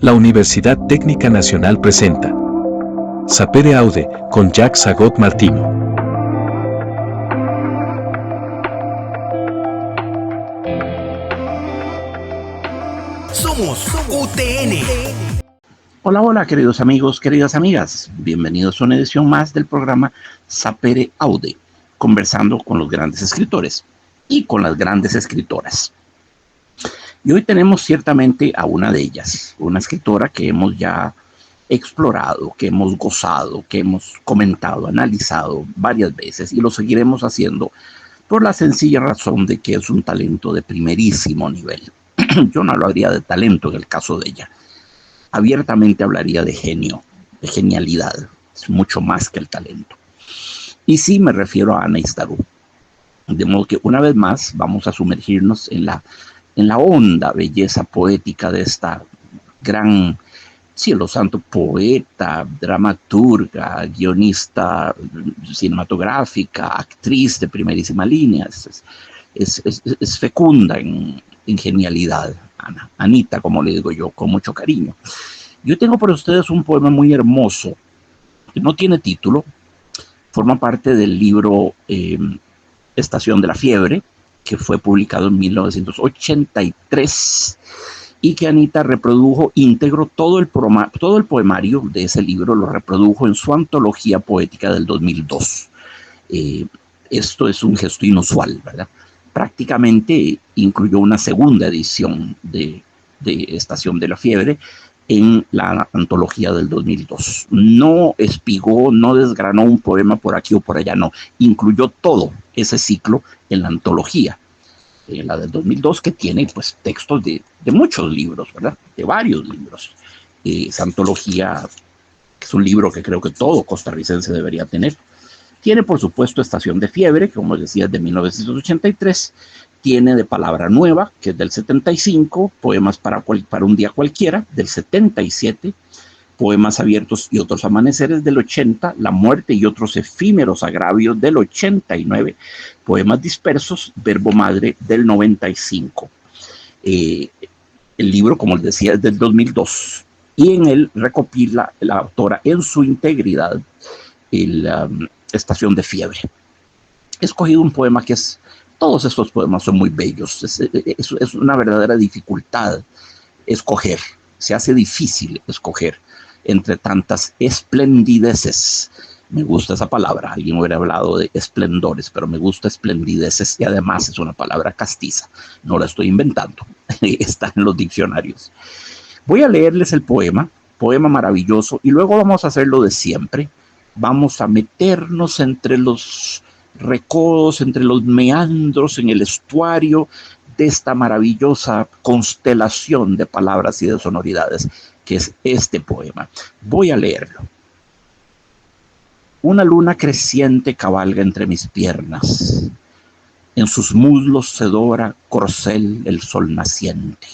La Universidad Técnica Nacional presenta Sapere Aude con Jacques Sagot Martino. Somos UTN. Hola, hola, queridos amigos, queridas amigas. Bienvenidos a una edición más del programa Sapere Aude, conversando con los grandes escritores y con las grandes escritoras. Y hoy tenemos ciertamente a una de ellas, una escritora que hemos ya explorado, que hemos gozado, que hemos comentado, analizado varias veces y lo seguiremos haciendo por la sencilla razón de que es un talento de primerísimo nivel. Yo no hablaría de talento en el caso de ella. Abiertamente hablaría de genio, de genialidad. Es mucho más que el talento. Y sí me refiero a Ana Estaru. De modo que una vez más vamos a sumergirnos en la honda belleza poética de esta gran, cielo santo, poeta, dramaturga, guionista cinematográfica, actriz de primerísima línea. Es fecunda en genialidad, Ana. Anita, como le digo yo, con mucho cariño. Yo tengo para ustedes un poema muy hermoso, que no tiene título, forma parte del libro Estación de la Fiebre, que fue publicado en 1983 y que Anita reprodujo íntegro todo el poemario de ese libro, lo reprodujo en su antología poética del 2002. Esto es un gesto inusual, ¿verdad? Prácticamente incluyó una segunda edición de Estación de la Fiebre en la antología del 2002. No espigó, no desgranó un poema por aquí o por allá, no. Incluyó todo ese ciclo en la antología, la del 2002, que tiene pues textos de muchos libros, ¿verdad? De varios libros. Esa antología, que es un libro que creo que todo costarricense debería tener. Tiene, por supuesto, Estación de Fiebre, que como decía es de 1983. Tiene De Palabra Nueva, que es del 75, Poemas para un día cualquiera, del 77, Poemas Abiertos y otros amaneceres, del 80, La muerte y otros efímeros agravios, del 89, Poemas dispersos, Verbo Madre, del 95. El libro, como les decía, es del 2002, y en él recopila la autora en su integridad Estación de Fiebre. He escogido un poema que es... Todos estos poemas son muy bellos. Es una verdadera dificultad escoger. Se hace difícil escoger entre tantas esplendideces. Me gusta esa palabra. Alguien hubiera hablado de esplendores, pero me gusta esplendideces y además es una palabra castiza. No la estoy inventando. Está en los diccionarios. Voy a leerles el poema maravilloso, y luego vamos a hacer lo de siempre. Vamos a meternos entre los recodos, entre los meandros, en el estuario de esta maravillosa constelación de palabras y de sonoridades que es este poema. Voy a leerlo. Una luna creciente cabalga entre mis piernas. En sus muslos se dora corcel el sol naciente.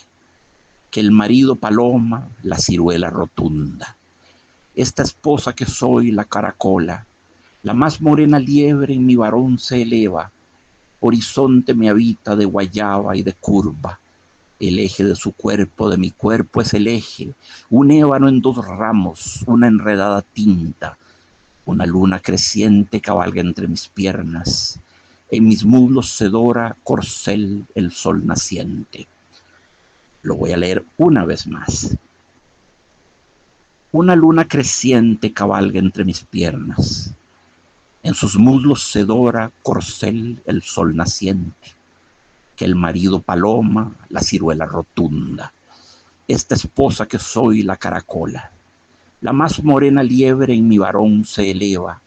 Que el marido paloma, la ciruela rotunda. Esta esposa que soy, la caracola, la más morena liebre en mi varón se eleva, horizonte me habita de guayaba y de curva, el eje de su cuerpo, de mi cuerpo es el eje, un ébano en dos ramos, una enredada tinta, una luna creciente cabalga entre mis piernas, en mis muslos se dora corcel el sol naciente. Lo voy a leer una vez más. Una luna creciente cabalga entre mis piernas. En sus muslos se dora corcel el sol naciente. Que el marido paloma, la ciruela rotunda. Esta esposa que soy, la caracola. La más morena liebre en mi varón se eleva.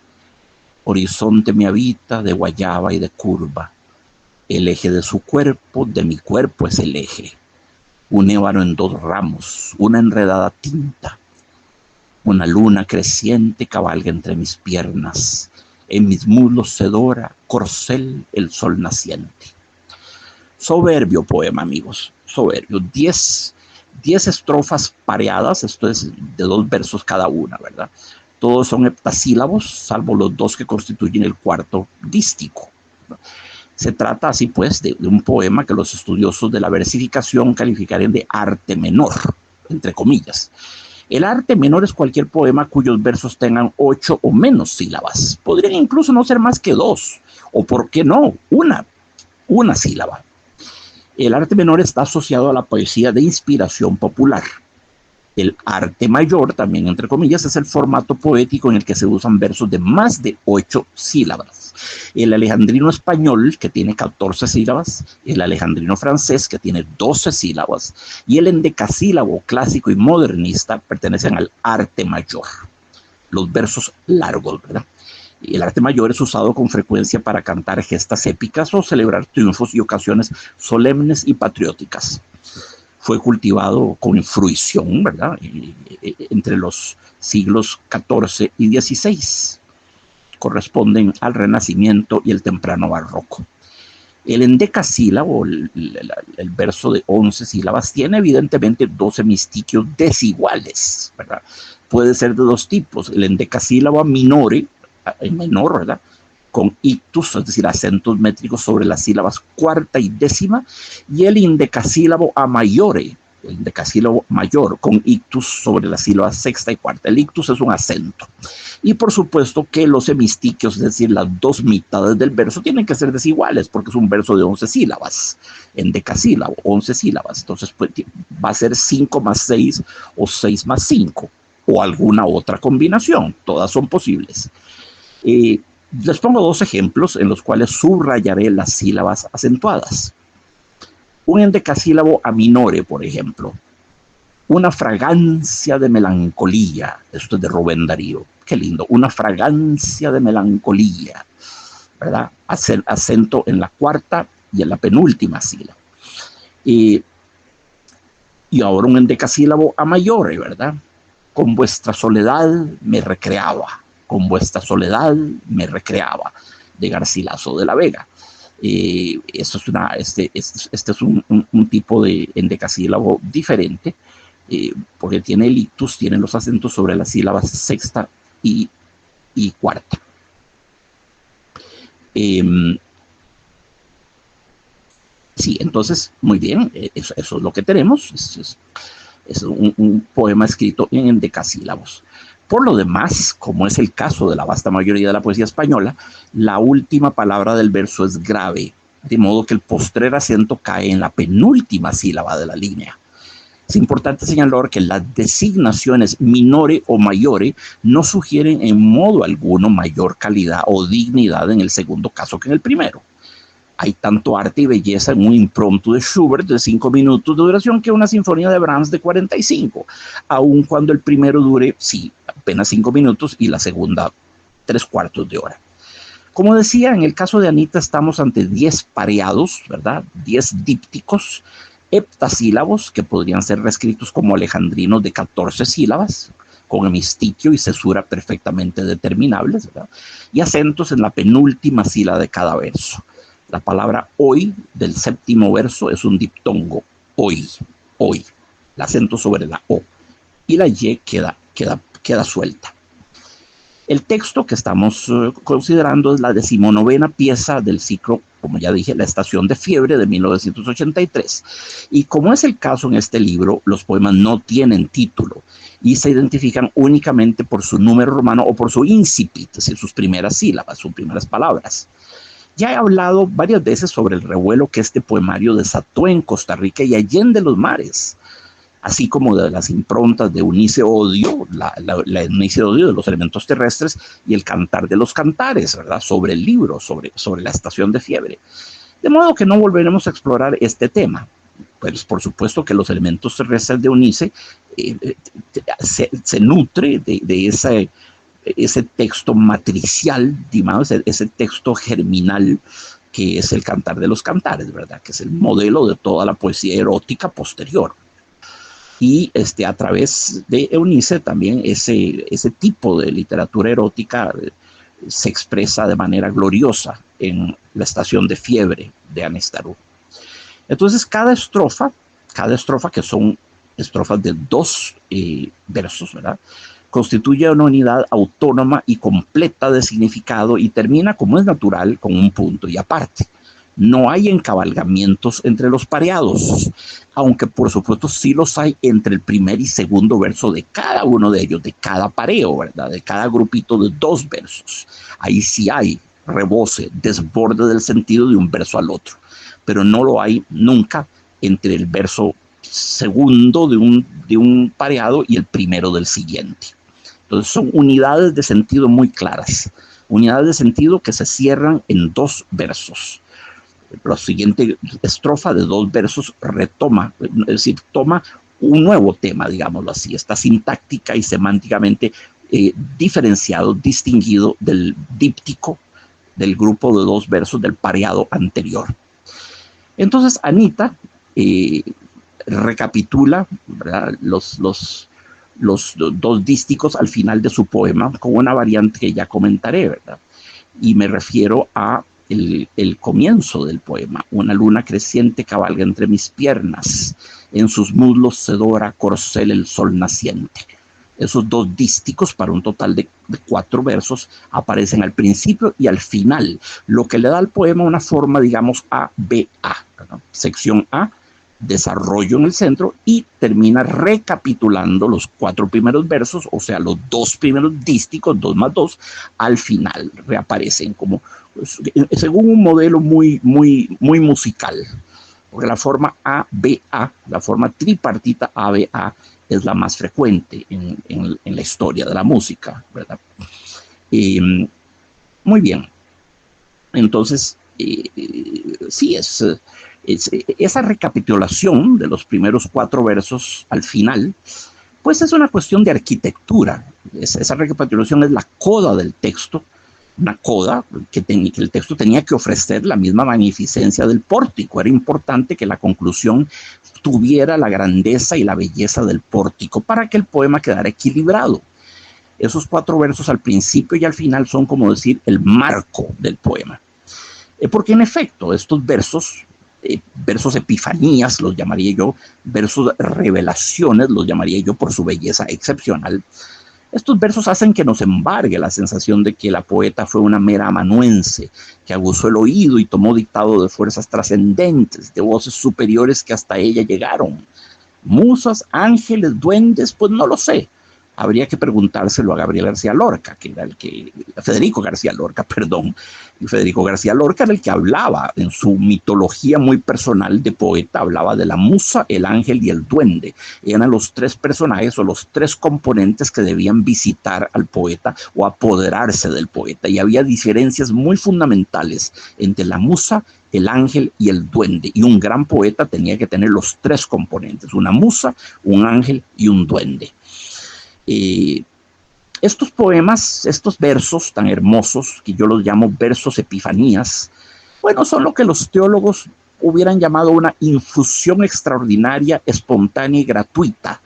Horizonte me habita de guayaba y de curva. El eje de su cuerpo, de mi cuerpo es el eje. Un ébano en dos ramos, una enredada tinta. Una luna creciente cabalga entre mis piernas. En mis muslos se dora corcel el sol naciente. Soberbio poema, amigos, soberbio. 10 estrofas pareadas, esto es de 2 versos cada una, ¿verdad? Todos son heptasílabos, salvo los 2 que constituyen el cuarto dístico. Se trata así pues de un poema que los estudiosos de la versificación calificarían de arte menor. entre comillas. El arte menor es cualquier poema cuyos versos tengan 8 o menos sílabas. Podrían incluso no ser más que 2, o por qué no, una sílaba. El arte menor está asociado a la poesía de inspiración popular. El arte mayor, también entre comillas, es el formato poético en el que se usan versos de más de 8 sílabas. El alejandrino español, que tiene 14 sílabas, el alejandrino francés, que tiene 12 sílabas, y el endecasílabo clásico y modernista pertenecen al arte mayor. Los versos largos, ¿verdad? El arte mayor es usado con frecuencia para cantar gestas épicas o celebrar triunfos y ocasiones solemnes y patrióticas. Fue cultivado con fruición, ¿verdad?, entre los siglos XIV y XVI. Corresponden al Renacimiento y el temprano Barroco. El endecasílabo, el verso de 11 sílabas, tiene evidentemente 12 hemistiquios desiguales, ¿verdad? Puede ser de dos tipos: el endecasílabo a minore, en menor, ¿verdad?, con ictus, es decir, acentos métricos sobre las sílabas cuarta y décima, y el indecasílabo a mayore, el endecasílabo mayor, con ictus sobre las sílabas sexta y cuarta. El ictus es un acento. Y por supuesto que los hemistiquios, es decir, las dos mitades del verso, tienen que ser desiguales, porque es un verso de 11 sílabas, endecasílabo, 11 sílabas. Entonces pues, va a ser 5 más 6 o 6 más 5, o alguna otra combinación. Todas son posibles. Les pongo dos ejemplos en los cuales subrayaré las sílabas acentuadas. Un endecasílabo a minore, por ejemplo. Una fragancia de melancolía. Esto es de Rubén Darío. Qué lindo. Una fragancia de melancolía, ¿verdad? Acento en la cuarta y en la penúltima sílaba. Y ahora un endecasílabo a mayore, ¿verdad? Con vuestra soledad me recreaba. Con vuestra soledad me recreaba, de Garcilaso de la Vega. Este es un tipo de endecasílabo diferente, porque tiene el ictus, tiene los acentos sobre las sílabas sexta y cuarta. Sí, entonces, muy bien, eso es lo que tenemos. Es un poema escrito en endecasílabos. Por lo demás, como es el caso de la vasta mayoría de la poesía española, la última palabra del verso es grave, de modo que el postrer acento cae en la penúltima sílaba de la línea. Es importante señalar que las designaciones minore o mayore no sugieren en modo alguno mayor calidad o dignidad en el segundo caso que en el primero. Hay tanto arte y belleza en un impromptu de Schubert de 5 minutos de duración que una sinfonía de Brahms de 45, aun cuando el primero dure, sí, apenas 5 minutos y la segunda 3/4 de hora. Como decía, en el caso de Anita estamos ante 10 pareados, ¿verdad? 10 dípticos, heptasílabos, que podrían ser reescritos como alejandrinos de 14 sílabas, con hemistiquio y cesura perfectamente determinables, ¿verdad? Y acentos en la penúltima sílaba de cada verso. La palabra hoy del séptimo verso es un diptongo, hoy, hoy, el acento sobre la O, y la Y queda suelta. El texto que estamos considerando es la 19ª pieza del ciclo, como ya dije, La Estación de Fiebre de 1983. Y como es el caso en este libro, los poemas no tienen título y se identifican únicamente por su número romano o por su incipit, es decir, sus primeras sílabas, sus primeras palabras. Ya he hablado varias veces sobre el revuelo que este poemario desató en Costa Rica y allende los mares, así como de las improntas de Eunice Odio, la Eunice Odio de los elementos terrestres y el Cantar de los Cantares, ¿verdad?, sobre el libro, sobre la Estación de Fiebre. De modo que no volveremos a explorar este tema. Pues por supuesto que los elementos terrestres de Eunice se nutre de ese texto matricial, ese texto germinal que es el Cantar de los Cantares, ¿verdad?, que es el modelo de toda la poesía erótica posterior. Y a través de Eunice también ese tipo de literatura erótica se expresa de manera gloriosa en La Estación de Fiebre de Anistarú. Entonces cada estrofa que son estrofas de 2 versos, ¿verdad?, constituye una unidad autónoma y completa de significado y termina, como es natural, con un punto y aparte. No hay encabalgamientos entre los pareados, aunque por supuesto sí los hay entre el primer y segundo verso de cada uno de ellos, de cada pareo, ¿verdad? De cada grupito de 2 versos. Ahí sí hay reboce, desborde del sentido de un verso al otro, pero no lo hay nunca entre el verso segundo de un pareado y el primero del siguiente. Entonces son unidades de sentido muy claras, unidades de sentido que se cierran en 2 versos. La siguiente estrofa de 2 versos retoma, es decir, toma un nuevo tema, digámoslo así, está sintáctica y semánticamente diferenciado, distinguido del díptico del grupo de 2 versos del pareado anterior. Entonces Anita recapitula, ¿verdad?, los 2 dísticos al final de su poema con una variante que ya comentaré, ¿verdad? Y me refiero a el comienzo del poema. Una luna creciente cabalga entre mis piernas, en sus muslos se dora corcel el sol naciente. Esos 2 dísticos, para un total de 4 versos, aparecen al principio y al final, lo que le da al poema una forma, digamos, A-B-A, ¿verdad? Sección A, desarrollo en el centro, y termina recapitulando los 4 primeros versos, o sea, los 2 primeros dísticos, 2 más 2, al final reaparecen como según un modelo muy musical, porque la forma A-B-A, la forma tripartita A-B-A, es la más frecuente en la historia de la música, ¿verdad? Muy bien. Entonces, sí, esa recapitulación de los primeros 4 versos al final, pues es una cuestión de arquitectura. Esa recapitulación es la coda del texto, una coda que el texto tenía que ofrecer la misma magnificencia del pórtico. Era importante que la conclusión tuviera la grandeza y la belleza del pórtico para que el poema quedara equilibrado. Esos 4 versos al principio y al final son, como decir, el marco del poema. Porque en efecto, estos versos, versos epifanías los llamaría yo, versos revelaciones los llamaría yo por su belleza excepcional, estos versos hacen que nos embargue la sensación de que la poeta fue una mera amanuense, que aguzó el oído y tomó dictado de fuerzas trascendentes, de voces superiores que hasta ella llegaron. Musas, ángeles, duendes, pues no lo sé. Habría que preguntárselo a Gabriel García Lorca, que era Federico García Lorca, perdón. Y Federico García Lorca era el que hablaba en su mitología muy personal de poeta, hablaba de la musa, el ángel y el duende. Eran los 3 personajes o los 3 componentes que debían visitar al poeta o apoderarse del poeta. Y había diferencias muy fundamentales entre la musa, el ángel y el duende. Y un gran poeta tenía que tener los 3 componentes, una musa, un ángel y un duende. Estos poemas, estos versos tan hermosos, que yo los llamo versos epifanías, bueno, son lo que los teólogos hubieran llamado una infusión extraordinaria, espontánea y gratuita.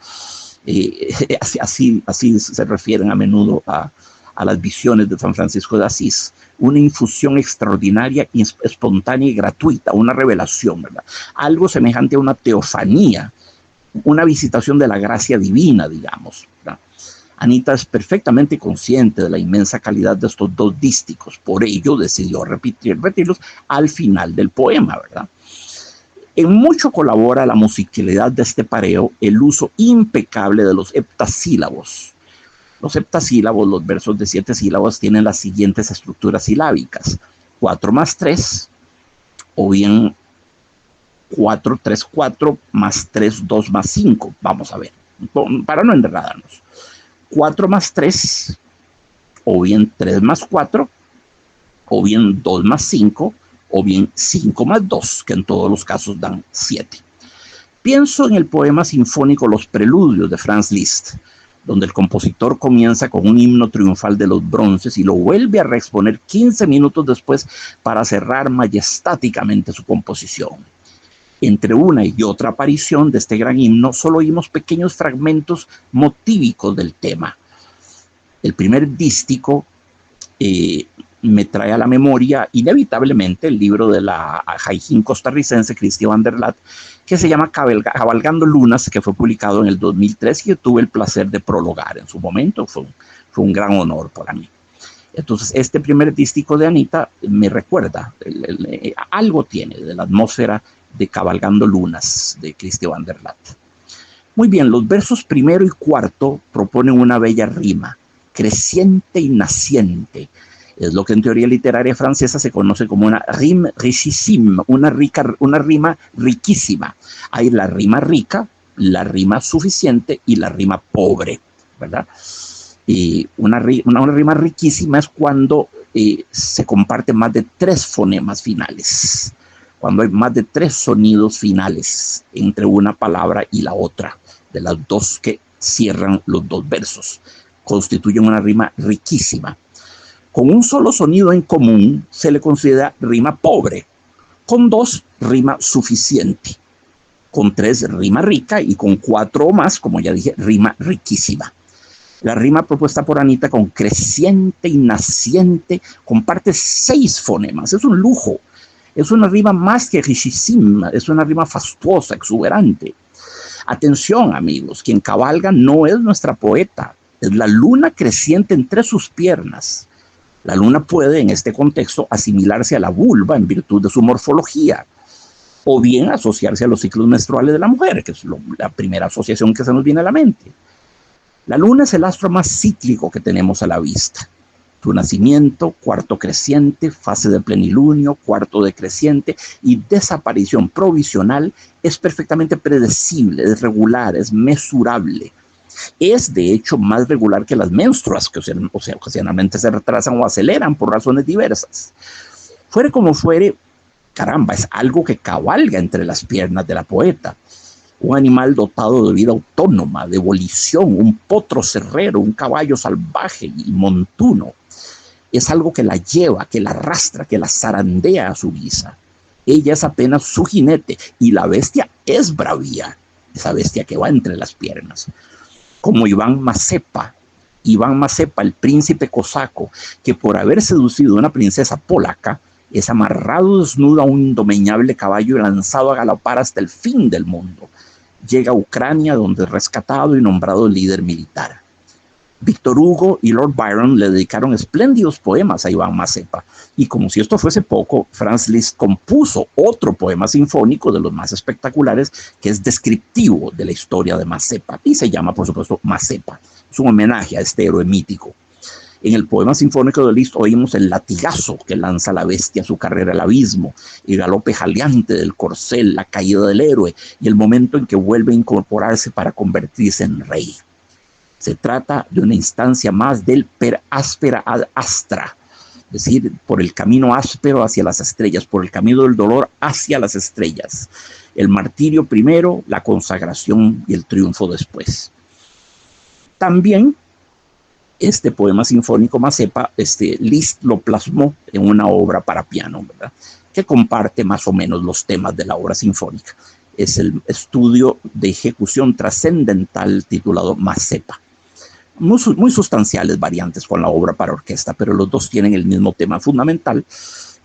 Así se refieren a menudo a las visiones de San Francisco de Asís. Una infusión extraordinaria, espontánea y gratuita, una revelación, ¿verdad? Algo semejante a una teofanía, una visitación de la gracia divina, digamos, ¿verdad? Anita es perfectamente consciente de la inmensa calidad de estos 2 dísticos, por ello decidió repetirlos al final del poema, ¿verdad? En mucho colabora la musicalidad de este pareo el uso impecable de los heptasílabos. Los heptasílabos, los versos de 7 sílabas, tienen las siguientes estructuras silábicas: 4 más 3, o bien 4, 3, 4, más 3, 2 más 5. Vamos a ver, para no enredarnos. 4 más 3, o bien 3 más 4, o bien 2 más 5, o bien 5 más 2, que en todos los casos dan 7. Pienso en el poema sinfónico Los Preludios de Franz Liszt, donde el compositor comienza con un himno triunfal de los bronces y lo vuelve a reexponer 15 minutos después para cerrar majestáticamente su composición. Entre una y otra aparición de este gran himno, solo oímos pequeños fragmentos motívicos del tema. El primer dístico me trae a la memoria inevitablemente el libro de la jaijín costarricense Christy van der Laat, que se llama Cabalgando Lunas, que fue publicado en el 2003 y que tuve el placer de prologar en su momento. Fue un gran honor para mí. Entonces, este primer dístico de Anita me recuerda, algo tiene de la atmósfera de Cabalgando Lunas de Christie van der Laat. Muy bien, los versos primero y cuarto proponen una bella rima, creciente y naciente. Es lo que en teoría literaria francesa se conoce como una rime richissime, una rima riquísima. Hay la rima rica, la rima suficiente y la rima pobre, ¿verdad? Y una rima riquísima es cuando se comparten más de 3 fonemas finales, cuando hay más de 3 sonidos finales entre una palabra y la otra, de las 2 que cierran los 2 versos, constituyen una rima riquísima. Con un solo sonido en común se le considera rima pobre, con 2 rima suficiente, con 3 rima rica y con 4 o más, como ya dije, rima riquísima. La rima propuesta por Anita con creciente y naciente comparte 6 fonemas, es un lujo, es una rima más que richissime, es una rima fastuosa, exuberante. Atención, amigos, quien cabalga no es nuestra poeta, es la luna creciente entre sus piernas. La luna puede, en este contexto, asimilarse a la vulva en virtud de su morfología, o bien asociarse a los ciclos menstruales de la mujer, que es la primera asociación que se nos viene a la mente. La luna es el astro más cíclico que tenemos a la vista. Su nacimiento, cuarto creciente, fase de plenilunio, cuarto decreciente y desaparición provisional es perfectamente predecible, es regular, es mesurable. Es, de hecho, más regular que las menstruas, que ocasionalmente se retrasan o aceleran por razones diversas. Fuere como fuere, caramba, es algo que cabalga entre las piernas de la poeta. Un animal dotado de vida autónoma, de volición, un potro cerrero, un caballo salvaje y montuno. Es algo que la lleva, que la arrastra, que la zarandea a su guisa. Ella es apenas su jinete y la bestia es bravía, esa bestia que va entre las piernas. Como Iván Mazepa, el príncipe cosaco, que por haber seducido a una princesa polaca, es amarrado desnudo a un indomeñable caballo y lanzado a galopar hasta el fin del mundo. Llega a Ucrania, donde es rescatado y nombrado líder militar. Víctor Hugo y Lord Byron le dedicaron espléndidos poemas a Iván Mazepa, y como si esto fuese poco, Franz Liszt compuso otro poema sinfónico de los más espectaculares que es descriptivo de la historia de Mazepa, y se llama, por supuesto, Mazepa. Es un homenaje a este héroe mítico. En el poema sinfónico de Liszt oímos el latigazo que lanza la bestia a su carrera al abismo, el galope jaleante del corcel, la caída del héroe y el momento en que vuelve a incorporarse para convertirse en rey. Se trata de una instancia más del per aspera ad astra, es decir, por el camino áspero hacia las estrellas, por el camino del dolor hacia las estrellas. El martirio primero, la consagración y el triunfo después. También este poema sinfónico Mazepa, Liszt lo plasmó en una obra para piano, ¿verdad?, que comparte más o menos los temas de la obra sinfónica. Es el estudio de ejecución trascendental titulado Mazepa. Muy sustanciales variantes con la obra para orquesta, pero los dos tienen el mismo tema fundamental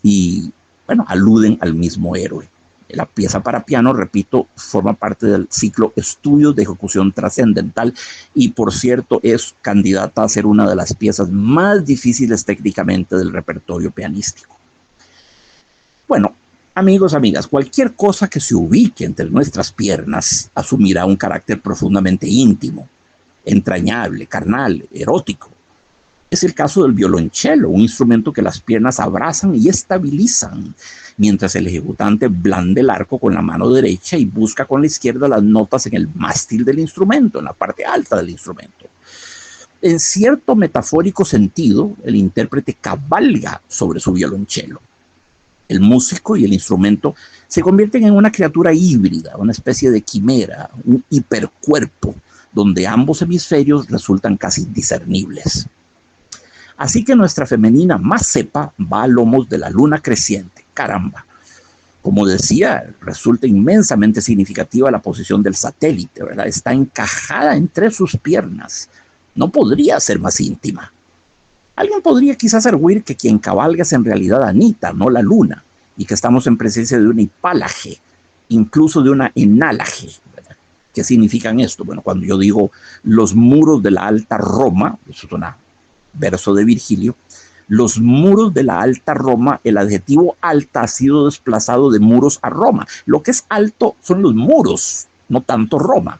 y, bueno, aluden al mismo héroe. La pieza para piano, repito, forma parte del ciclo Estudios de Ejecución Trascendental y, por cierto, es candidata a ser una de las piezas más difíciles técnicamente del repertorio pianístico. Bueno, amigos, amigas, cualquier cosa que se ubique entre nuestras piernas asumirá un carácter profundamente íntimo, entrañable, carnal, erótico. Es el caso del violonchelo, un instrumento que las piernas abrazan y estabilizan, mientras el ejecutante blande el arco con la mano derecha y busca con la izquierda las notas en el mástil del instrumento, en la parte alta del instrumento. En cierto metafórico sentido, el intérprete cabalga sobre su violonchelo. El músico y el instrumento se convierten en una criatura híbrida, una especie de quimera, un hipercuerpo, donde ambos hemisferios resultan casi indiscernibles. Así que nuestra femenina Mazepa va a lomos de la luna creciente. Caramba. Como decía, resulta inmensamente significativa la posición del satélite, ¿verdad? Está encajada entre sus piernas. No podría ser más íntima. Alguien podría quizás arguir que quien cabalga es en realidad Anita, no la luna, y que estamos en presencia de una hipálaje, incluso de una enálaje, ¿verdad? ¿Qué significan esto? Bueno, cuando yo digo los muros de la alta Roma, eso es un verso de Virgilio, Los muros de la alta Roma, el adjetivo alta ha sido desplazado de muros a Roma. Lo que es alto son los muros, no tanto Roma.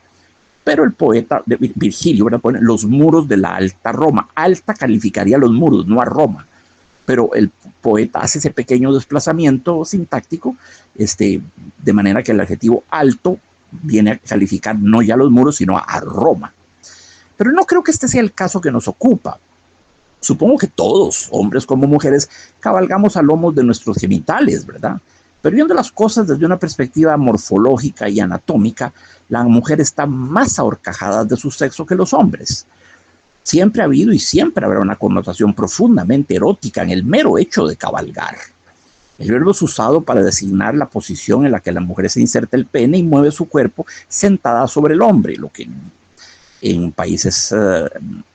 Pero el poeta de Virgilio, ¿verdad?, pone los muros de la alta Roma. Alta calificaría los muros, no a Roma. Pero el poeta hace ese pequeño desplazamiento sintáctico, de manera que el adjetivo alto viene a calificar no ya los muros, sino a Roma. Pero no creo que este sea el caso que nos ocupa. Supongo que todos, hombres como mujeres, cabalgamos a lomos de nuestros genitales, ¿verdad? Pero viendo las cosas desde una perspectiva morfológica y anatómica, la mujer está más ahorcajada de su sexo que los hombres. Siempre ha habido y siempre habrá una connotación profundamente erótica en el mero hecho de cabalgar. El verbo es usado para designar la posición en la que la mujer se inserta el pene y mueve su cuerpo sentada sobre el hombre, lo que en países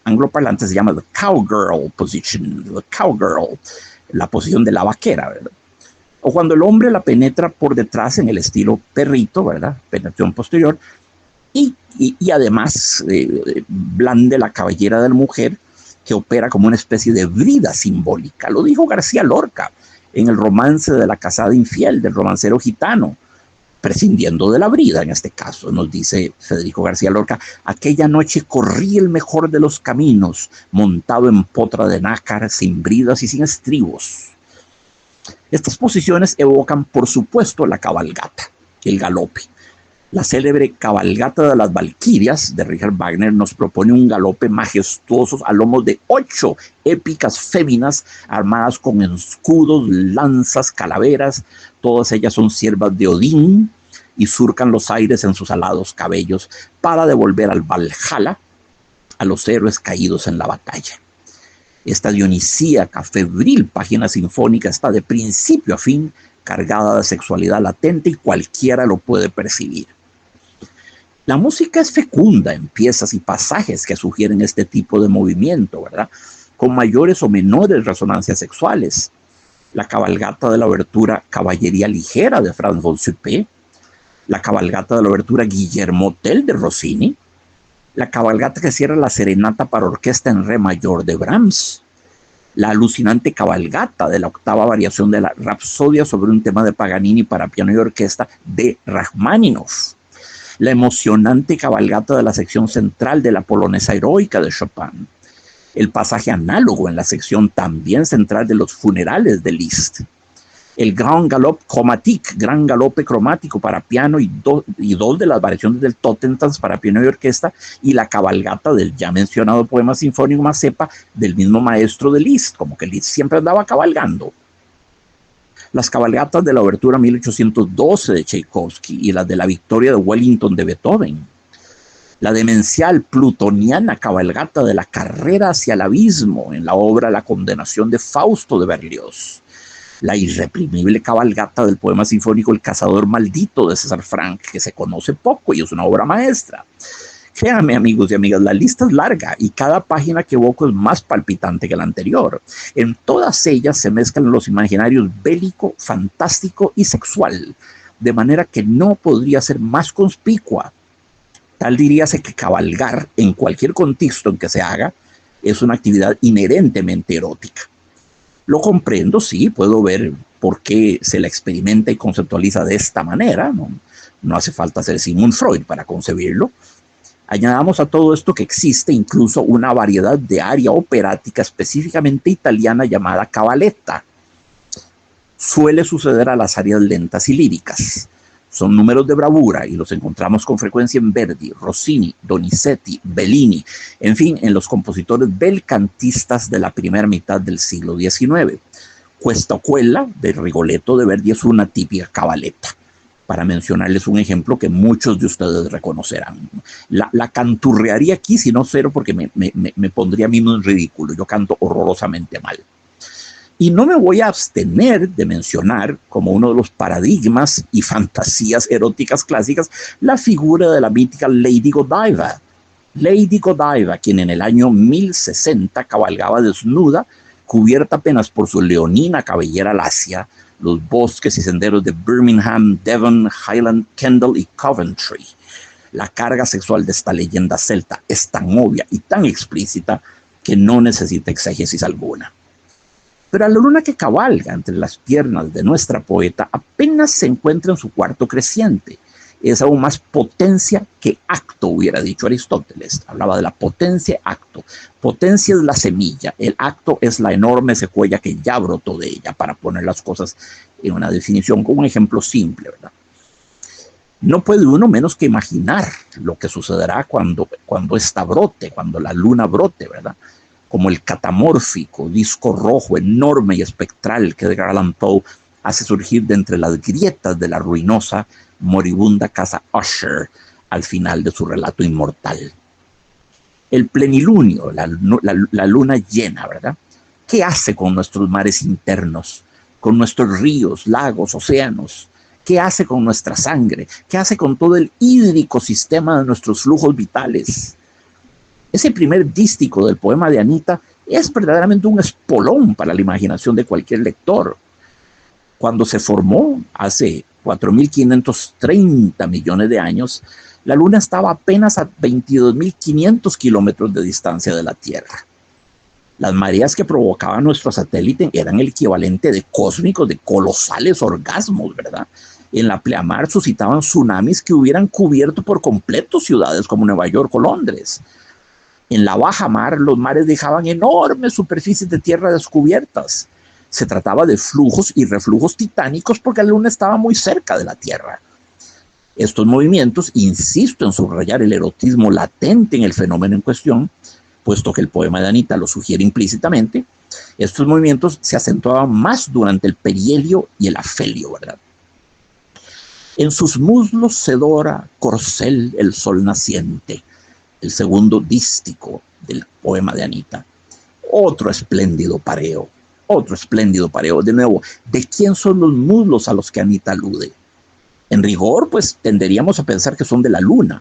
angloparlantes se llama the cowgirl position, the cowgirl, la posición de la vaquera, ¿verdad? O cuando el hombre la penetra por detrás en el estilo perrito, ¿verdad? Penetración posterior, y además blande la cabellera de la mujer, que opera como una especie de brida simbólica. Lo dijo García Lorca en el romance de la casada infiel, del romancero gitano, prescindiendo de la brida en este caso. Nos dice Federico García Lorca: aquella noche corrí el mejor de los caminos, montado en potra de nácar, sin bridas y sin estribos. Estas posiciones evocan, por supuesto, la cabalgata, el galope. La célebre Cabalgata de las Valquirias de Richard Wagner nos propone un galope majestuoso a lomos de 8 épicas féminas armadas con escudos, lanzas, calaveras. Todas ellas son siervas de Odín y surcan los aires en sus alados cabellos para devolver al Valhalla a los héroes caídos en la batalla. Esta dionisíaca, febril página sinfónica está de principio a fin cargada de sexualidad latente y cualquiera lo puede percibir. La música es fecunda en piezas y pasajes que sugieren este tipo de movimiento, ¿verdad?, con mayores o menores resonancias sexuales. La cabalgata de la obertura Caballería Ligera de Franz von Suppé, la cabalgata de la obertura Guillermo Tell de Rossini, la cabalgata que cierra la serenata para orquesta en re mayor de Brahms, la alucinante cabalgata de la octava variación de la Rapsodia sobre un tema de Paganini para piano y orquesta de Rachmaninoff, la emocionante cabalgata de la sección central de la polonesa heroica de Chopin, el pasaje análogo en la sección también central de los funerales de Liszt, el Grand Galop Chromatique, gran galope cromático para piano y dos de las variaciones del Totentanz para piano y orquesta, y la cabalgata del ya mencionado poema sinfónico Mazepa del mismo maestro de Liszt, como que Liszt siempre andaba cabalgando. Las cabalgatas de la obertura 1812 de Tchaikovsky y las de la Victoria de Wellington de Beethoven. La demencial plutoniana cabalgata de la carrera hacia el abismo en la obra La condenación de Fausto de Berlioz. La irreprimible cabalgata del poema sinfónico El cazador maldito de César Franck, que se conoce poco y es una obra maestra. Créanme, amigos y amigas, la lista es larga y cada página que evoco es más palpitante que la anterior. En todas ellas se mezclan los imaginarios bélico, fantástico y sexual, de manera que no podría ser más conspicua. Tal diríase que cabalgar, en cualquier contexto en que se haga, es una actividad inherentemente erótica. Lo comprendo, sí, puedo ver por qué se la experimenta y conceptualiza de esta manera. No hace falta ser Sigmund Freud para concebirlo. Añadamos a todo esto que existe incluso una variedad de aria operática específicamente italiana llamada cabaletta. Suele suceder a las arias lentas y líricas. Son números de bravura y los encontramos con frecuencia en Verdi, Rossini, Donizetti, Bellini, en fin, en los compositores belcantistas de la primera mitad del siglo XIX. Cuestacuella de Rigoletto de Verdi es una típica cabaletta, para mencionarles un ejemplo que muchos de ustedes reconocerán. La canturrearía aquí, si no cero, porque me pondría a mí en ridículo. Yo canto horrorosamente mal. Y no me voy a abstener de mencionar, como uno de los paradigmas y fantasías eróticas clásicas, la figura de la mítica Lady Godiva. Lady Godiva, quien en el año 1060 cabalgaba desnuda, cubierta apenas por su leonina cabellera lacia, los bosques y senderos de Birmingham, Devon, Highland, Kendal y Coventry. La carga sexual de esta leyenda celta es tan obvia y tan explícita que no necesita exégesis alguna. Pero a la luna que cabalga entre las piernas de nuestra poeta apenas se encuentra en su cuarto creciente. Es aún más potencia que acto, hubiera dicho Aristóteles. Hablaba de la potencia acto. Potencia es la semilla, el acto es la enorme secuoya que ya brotó de ella, para poner las cosas en una definición con un ejemplo simple, ¿verdad? No puede uno menos que imaginar lo que sucederá cuando esta brote, cuando la luna brote, ¿verdad? Como el catamórfico disco rojo enorme y espectral que Edgar Allan Poe hace surgir de entre las grietas de la ruinosa, moribunda casa Usher al final de su relato inmortal. El plenilunio, la luna llena, ¿verdad? ¿Qué hace con nuestros mares internos, con nuestros ríos, lagos, océanos? ¿Qué hace con nuestra sangre? ¿Qué hace con todo el hídrico sistema de nuestros flujos vitales? Ese primer dístico del poema de Anita es verdaderamente un espolón para la imaginación de cualquier lector. Cuando se formó hace 4.530 millones de años, la Luna estaba apenas a 22.500 kilómetros de distancia de la Tierra. Las mareas que provocaba nuestro satélite eran el equivalente de cósmicos, de colosales orgasmos, ¿verdad? En la pleamar suscitaban tsunamis que hubieran cubierto por completo ciudades como Nueva York o Londres. En la baja mar, los mares dejaban enormes superficies de tierra descubiertas. Se trataba de flujos y reflujos titánicos porque la Luna estaba muy cerca de la Tierra. Estos movimientos, insisto en subrayar el erotismo latente en el fenómeno en cuestión, puesto que el poema de Anita lo sugiere implícitamente, estos movimientos se acentuaban más durante el perihelio y el afelio, ¿verdad? En sus muslos se dora corcel el sol naciente, el segundo dístico del poema de Anita. Otro espléndido pareo. De nuevo, ¿de quién son los muslos a los que Anita alude? En rigor, pues tenderíamos a pensar que son de la luna,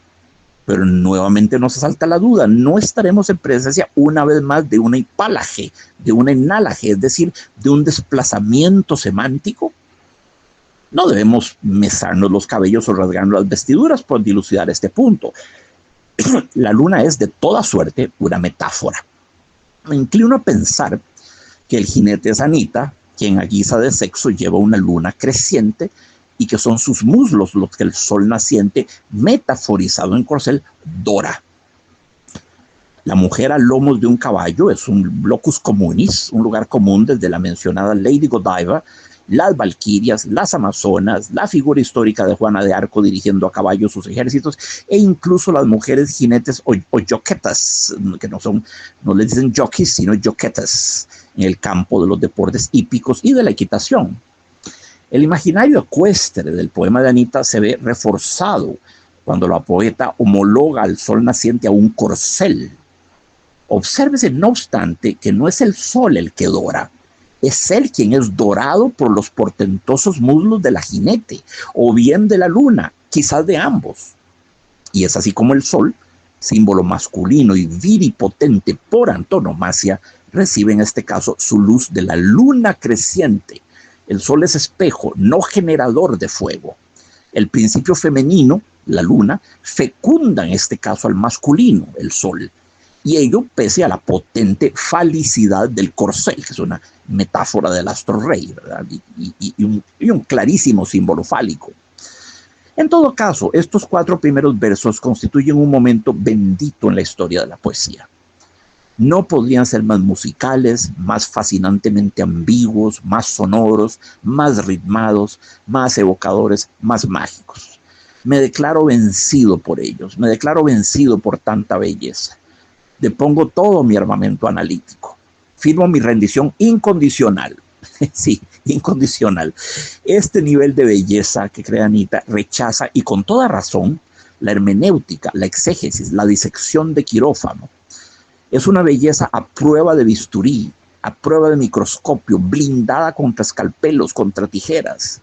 pero nuevamente nos asalta la duda. No estaremos en presencia una vez más de una hipálaje, de una enálaje, es decir, de un desplazamiento semántico. No debemos mesarnos los cabellos o rasgarnos las vestiduras por dilucidar este punto. La luna es de toda suerte una metáfora. Me inclino a pensar que el jinete es Anita, quien a guisa de sexo lleva una luna creciente, y que son sus muslos los que el sol naciente, metaforizado en corcel, dora. La mujer a lomos de un caballo es un locus communis, un lugar común desde la mencionada Lady Godiva, las valquirias, las amazonas, la figura histórica de Juana de Arco dirigiendo a caballo sus ejércitos, e incluso las mujeres jinetes o joquetas, que no les dicen jockeys, sino joquetas, en el campo de los deportes hípicos y de la equitación. El imaginario ecuestre del poema de Anita se ve reforzado cuando la poeta homologa al sol naciente a un corcel. Obsérvese, no obstante, que no es el sol el que dora, es él quien es dorado por los portentosos muslos de la jinete, o bien de la luna, quizás de ambos. Y es así como el sol, símbolo masculino y viripotente por antonomasia, recibe en este caso su luz de la luna creciente. El sol es espejo, no generador de fuego. El principio femenino, la luna, fecunda en este caso al masculino, el sol. Y ello pese a la potente falicidad del corcel, que es una metáfora del astro rey, ¿verdad? Y un clarísimo símbolo fálico. En todo caso, estos 4 primeros versos constituyen un momento bendito en la historia de la poesía. No podrían ser más musicales, más fascinantemente ambiguos, más sonoros, más ritmados, más evocadores, más mágicos. Me declaro vencido por ellos, me declaro vencido por tanta belleza. Depongo todo mi armamento analítico. Firmo mi rendición incondicional. Sí, incondicional. Este nivel de belleza que crea Anita rechaza, y con toda razón, la hermenéutica, la exégesis, la disección de quirófano. Es una belleza a prueba de bisturí, a prueba de microscopio, blindada contra escalpelos, contra tijeras.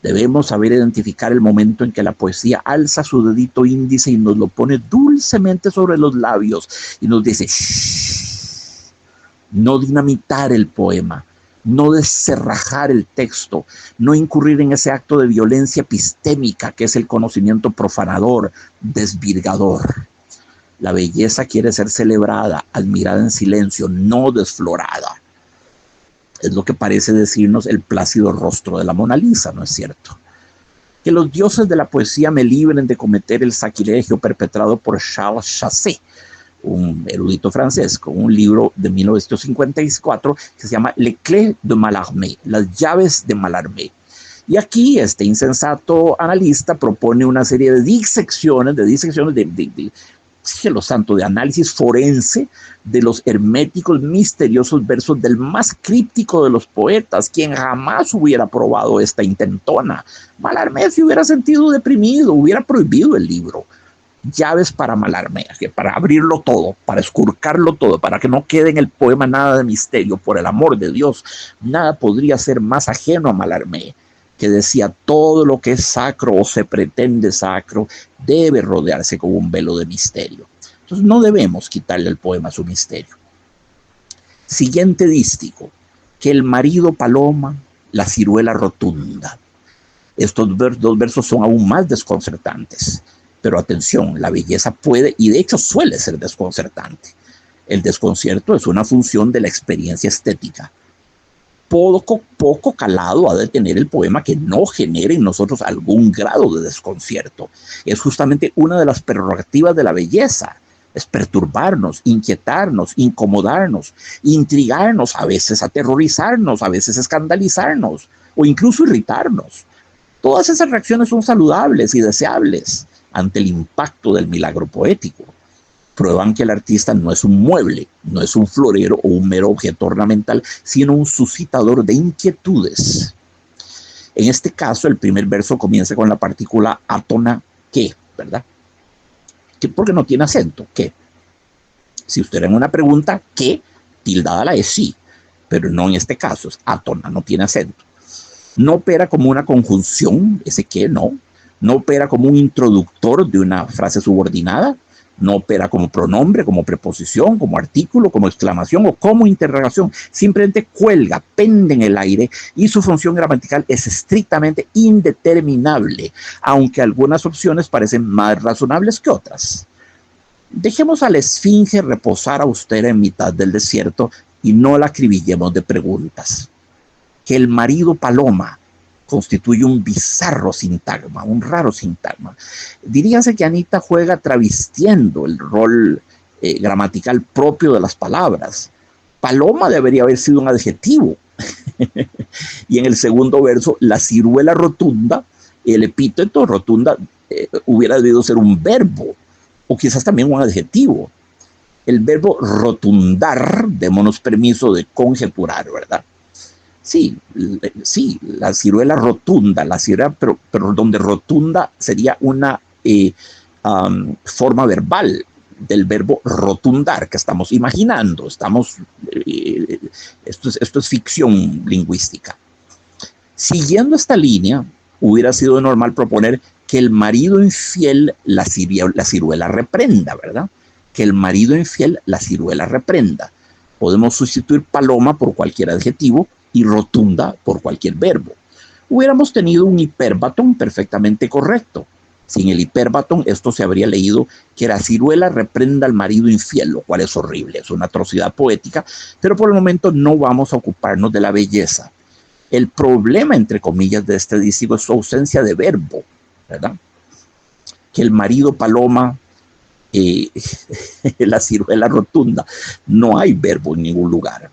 Debemos saber identificar el momento en que la poesía alza su dedito índice y nos lo pone dulcemente sobre los labios y nos dice, shh, no dinamitar el poema, no descerrajar el texto, no incurrir en ese acto de violencia epistémica que es el conocimiento profanador, desvirgador. La belleza quiere ser celebrada, admirada en silencio, no desflorada. Es lo que parece decirnos el plácido rostro de la Mona Lisa, ¿no es cierto? Que los dioses de la poesía me libren de cometer el sacrilegio perpetrado por Charles Chassé, un erudito francés, con un libro de 1954 que se llama Les Clés de Mallarmé, las llaves de Mallarmé. Y aquí este insensato analista propone una serie de disecciones cielo santo, de análisis forense de los herméticos, misteriosos versos del más críptico de los poetas, quien jamás hubiera probado esta intentona. Mallarmé se hubiera sentido deprimido, hubiera prohibido el libro. Llaves para Mallarmé, para abrirlo todo, para escurcarlo todo, para que no quede en el poema nada de misterio. Por el amor de Dios, nada podría ser más ajeno a Mallarmé, que decía: todo lo que es sacro o se pretende sacro debe rodearse con un velo de misterio. Entonces no debemos quitarle al poema su misterio. Siguiente dístico: que el marido paloma, la ciruela rotunda. Estos dos versos son aún más desconcertantes. Pero atención, la belleza puede y de hecho suele ser desconcertante. El desconcierto es una función de la experiencia estética. Poco calado ha de tener el poema que no genere en nosotros algún grado de desconcierto. Es justamente una de las prerrogativas de la belleza. Es perturbarnos, inquietarnos, incomodarnos, intrigarnos, a veces aterrorizarnos, a veces escandalizarnos o incluso irritarnos. Todas esas reacciones son saludables y deseables ante el impacto del milagro poético. Prueban que el artista no es un mueble, no es un florero o un mero objeto ornamental, sino un suscitador de inquietudes. En este caso, el primer verso comienza con la partícula átona que, ¿verdad? Que porque no tiene acento, que. Si usted en una pregunta, ¿qué? Tildada la es sí, pero no en este caso, es átona, no tiene acento. No opera como una conjunción, ese que no. No opera como un introductor de una frase subordinada. No opera como pronombre, como preposición, como artículo, como exclamación o como interrogación. Simplemente cuelga, pende en el aire y su función gramatical es estrictamente indeterminable, aunque algunas opciones parecen más razonables que otras. Dejemos a la esfinge reposar austera en mitad del desierto y no la acribillemos de preguntas. Que el marido paloma constituye un bizarro sintagma, un raro sintagma. Diríase que Anita juega travestiendo el rol gramatical propio de las palabras. Paloma debería haber sido un adjetivo. Y en el segundo verso, la ciruela rotunda, el epíteto rotunda hubiera debido ser un verbo, o quizás también un adjetivo. El verbo rotundar, démonos permiso de conjeturar, ¿verdad? Sí, la ciruela rotunda, pero donde rotunda sería una forma verbal del verbo rotundar que estamos imaginando. Esto es ficción lingüística. Siguiendo esta línea, hubiera sido normal proponer que el marido infiel la ciruela reprenda, ¿verdad? Que el marido infiel la ciruela reprenda. Podemos sustituir paloma por cualquier adjetivo y rotunda por cualquier verbo. Hubiéramos tenido un hipérbaton perfectamente correcto. Sin el hipérbaton, esto se habría leído que la ciruela reprenda al marido infiel, lo cual es horrible, es una atrocidad poética, pero por el momento no vamos a ocuparnos de la belleza. El problema, entre comillas, de este dístico es su ausencia de verbo, ¿verdad? Que el marido paloma, la ciruela rotunda, no hay verbo en ningún lugar.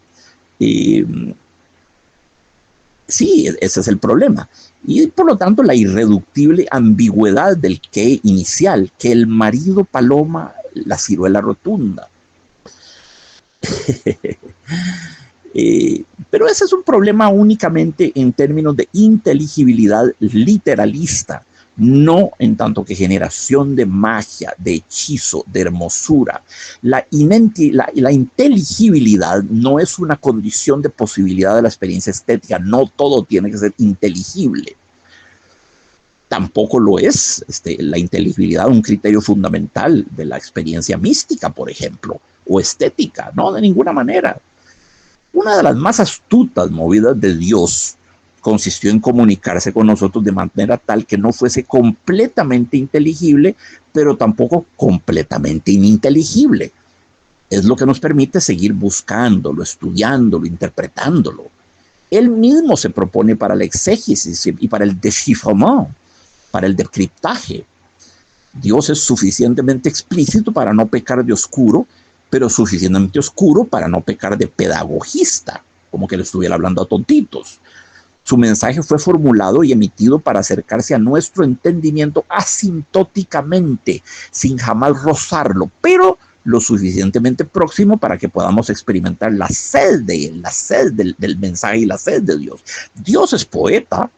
Sí, ese es el problema. Y por lo tanto la irreductible ambigüedad del que inicial, que el marido paloma, la ciruela rotunda. Pero ese es un problema únicamente en términos de inteligibilidad literalista, no en tanto que generación de magia, de hechizo, de hermosura. La inteligibilidad no es una condición de posibilidad de la experiencia estética, no todo tiene que ser inteligible. Tampoco lo es la inteligibilidad un criterio fundamental de la experiencia mística, por ejemplo, o estética, no, de ninguna manera. Una de las más astutas movidas de Dios consistió en comunicarse con nosotros de manera tal que no fuese completamente inteligible, pero tampoco completamente ininteligible. Es lo que nos permite seguir buscándolo, estudiándolo, interpretándolo. Él mismo se propone para la exégesis y para el deschiffrement, para el decriptaje. Dios es suficientemente explícito para no pecar de oscuro, pero suficientemente oscuro para no pecar de pedagogista, como que le estuviera hablando a tontitos. Su mensaje fue formulado y emitido para acercarse a nuestro entendimiento asintóticamente, sin jamás rozarlo, pero lo suficientemente próximo para que podamos experimentar la sed del mensaje y la sed de Dios. Dios es poeta,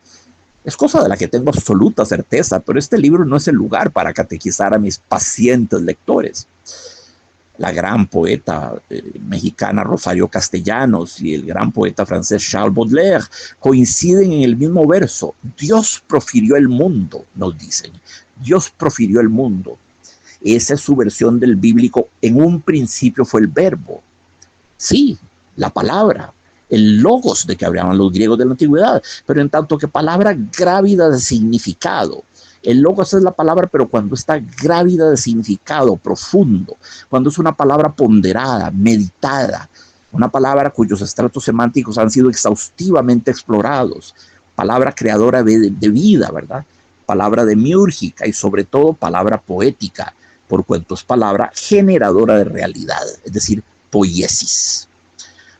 es cosa de la que tengo absoluta certeza, pero este libro no es el lugar para catequizar a mis pacientes lectores. La gran poeta mexicana Rosario Castellanos y el gran poeta francés Charles Baudelaire coinciden en el mismo verso. Dios profirió el mundo, nos dicen. Dios profirió el mundo. Esa es su versión del bíblico. En un principio fue el verbo. Sí, la palabra, el logos de que hablaban los griegos de la antigüedad, pero en tanto que palabra grávida de significado. El logos es la palabra, pero cuando está grávida de significado profundo, cuando es una palabra ponderada, meditada, una palabra cuyos estratos semánticos han sido exhaustivamente explorados, palabra creadora de vida, ¿verdad? Palabra demiúrgica y sobre todo palabra poética, por cuanto es palabra generadora de realidad, es decir, poiesis.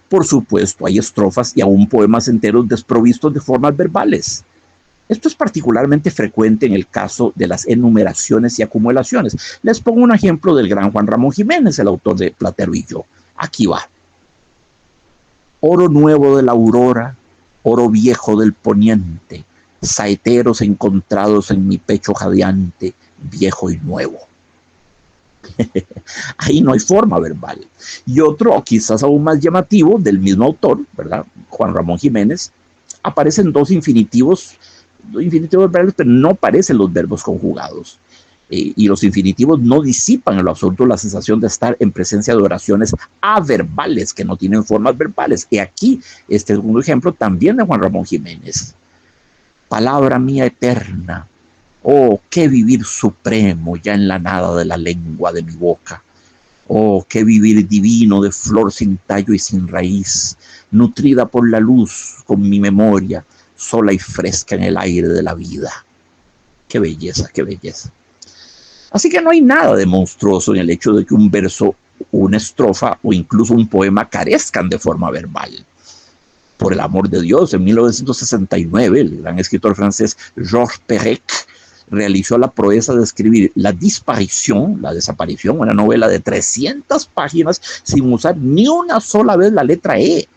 Por supuesto, hay estrofas y aún poemas enteros desprovistos de formas verbales. Esto es particularmente frecuente en el caso de las enumeraciones y acumulaciones. Les pongo un ejemplo del gran Juan Ramón Jiménez, el autor de Platero y yo. Aquí va. Oro nuevo de la aurora, oro viejo del poniente, saeteros encontrados en mi pecho jadeante, viejo y nuevo. Ahí no hay forma verbal. Y otro, quizás aún más llamativo, del mismo autor, ¿verdad? Juan Ramón Jiménez, aparecen dos infinitivos verbales, pero no aparecen los verbos conjugados. Y los infinitivos no disipan en lo absoluto la sensación de estar en presencia de oraciones averbales que no tienen formas verbales. Y aquí, este segundo ejemplo también de Juan Ramón Jiménez. Palabra mía eterna, oh, qué vivir supremo ya en la nada de la lengua de mi boca. Oh, qué vivir divino de flor sin tallo y sin raíz, nutrida por la luz con mi memoria, sola y fresca en el aire de la vida. Qué belleza, qué belleza. Así que no hay nada de monstruoso en el hecho de que un verso, una estrofa o incluso un poema carezcan de forma verbal. Por el amor de Dios, en 1969, el gran escritor francés Georges Perec realizó la proeza de escribir La Disparición, la desaparición, una novela de 300 páginas sin usar ni una sola vez la letra E,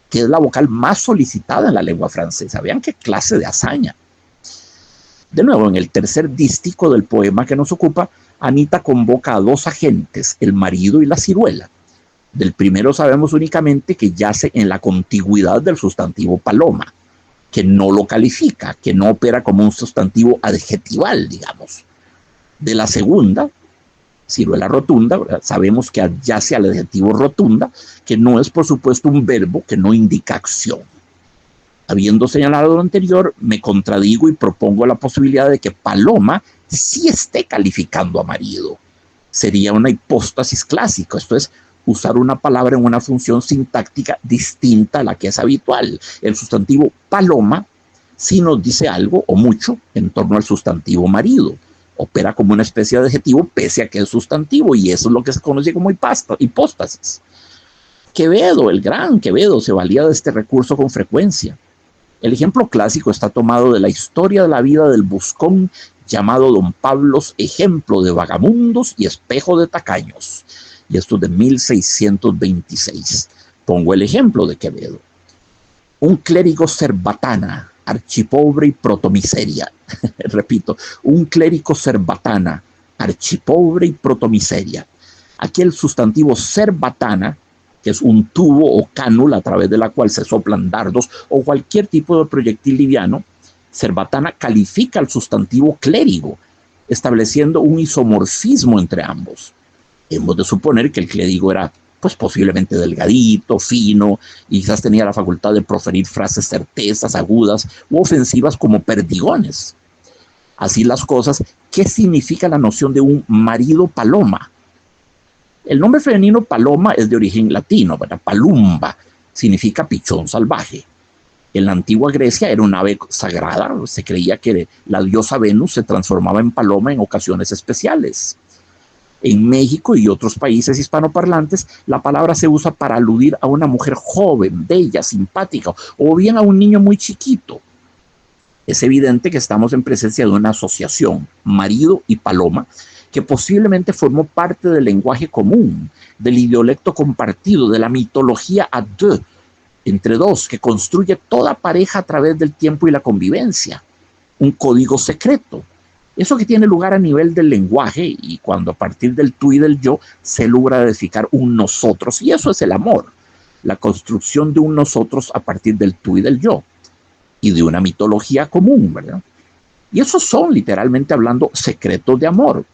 que es la vocal más solicitada en la lengua francesa. Vean qué clase de hazaña. De nuevo, en el tercer dístico del poema que nos ocupa, Anita convoca a dos agentes, el marido y la ciruela. Del primero sabemos únicamente que yace en la contigüidad del sustantivo paloma, que no lo califica, que no opera como un sustantivo adjetival, digamos. De la segunda, ciruela rotunda, ¿verdad? Sabemos que yace al adjetivo rotunda, que no es por supuesto un verbo, que no indica acción. Habiendo señalado lo anterior, me contradigo y propongo la posibilidad de que paloma sí esté calificando a marido. Sería una hipóstasis clásica, esto es, usar una palabra en una función sintáctica distinta a la que es habitual. El sustantivo paloma sí nos dice algo o mucho en torno al sustantivo marido. Opera como una especie de adjetivo pese a que es sustantivo, y eso es lo que se conoce como hipóstasis. Quevedo, el gran Quevedo, se valía de este recurso con frecuencia. El ejemplo clásico está tomado de la historia de la vida del buscón llamado Don Pablos, ejemplo de vagamundos y espejo de tacaños. Y esto es de 1626. Pongo el ejemplo de Quevedo. Un clérigo cerbatana, archipobre y protomiseria. Repito, un clérigo cerbatana, archipobre y protomiseria. Aquí el sustantivo cerbatana, que es un tubo o cánula a través de la cual se soplan dardos o cualquier tipo de proyectil liviano, cerbatana califica al sustantivo clérigo, estableciendo un isomorfismo entre ambos. Hemos de suponer que el clérigo era, pues, posiblemente delgadito, fino, y quizás tenía la facultad de proferir frases certezas, agudas u ofensivas como perdigones. Así las cosas, ¿qué significa la noción de un marido paloma? El nombre femenino paloma es de origen latino, ¿verdad? Palumba significa pichón salvaje. En la antigua Grecia era un ave sagrada, se creía que la diosa Venus se transformaba en paloma en ocasiones especiales. En México y otros países hispanoparlantes, la palabra se usa para aludir a una mujer joven, bella, simpática, o bien a un niño muy chiquito. Es evidente que estamos en presencia de una asociación, marido y paloma, que posiblemente formó parte del lenguaje común, del idiolecto compartido, de la mitología à deux, entre dos, que construye toda pareja a través del tiempo y la convivencia. Un código secreto. Eso que tiene lugar a nivel del lenguaje y cuando a partir del tú y del yo se logra edificar un nosotros. Y eso es el amor. La construcción de un nosotros a partir del tú y del yo. Y de una mitología común, ¿verdad? Y esos son, literalmente hablando, secretos de amor.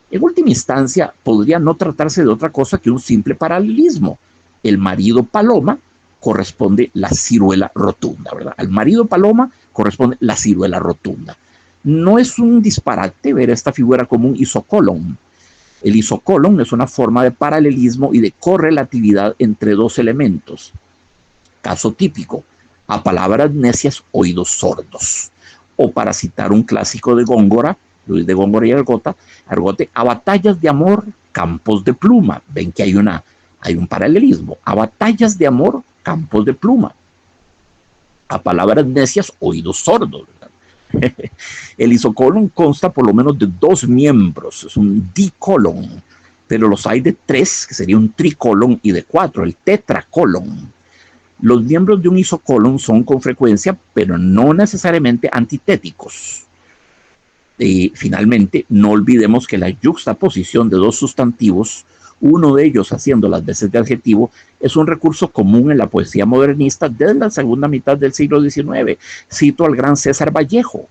En última instancia, podría no tratarse de otra cosa que un simple paralelismo. El marido paloma corresponde la ciruela rotunda, ¿verdad? Al marido paloma corresponde la ciruela rotunda. No es un disparate ver esta figura como un isocolon. El isocolon es una forma de paralelismo y de correlatividad entre dos elementos. Caso típico, a palabras necias, oídos sordos. O para citar un clásico de Góngora, Luis de Góngora y Argote, a batallas de amor, campos de pluma. Ven que hay un paralelismo. A batallas de amor, campos de pluma. A palabras necias, oídos sordos, ¿verdad? El isocolon consta por lo menos de dos miembros, es un dicolon, pero los hay de tres, que sería un tricolon, y de cuatro, el tetracolon. Los miembros de un isocolon son con frecuencia, pero no necesariamente antitéticos. Finalmente, no olvidemos que la yuxtaposición de dos sustantivos, uno de ellos haciendo las veces de adjetivo, es un recurso común en la poesía modernista desde la segunda mitad del siglo XIX. Cito al gran César Vallejo.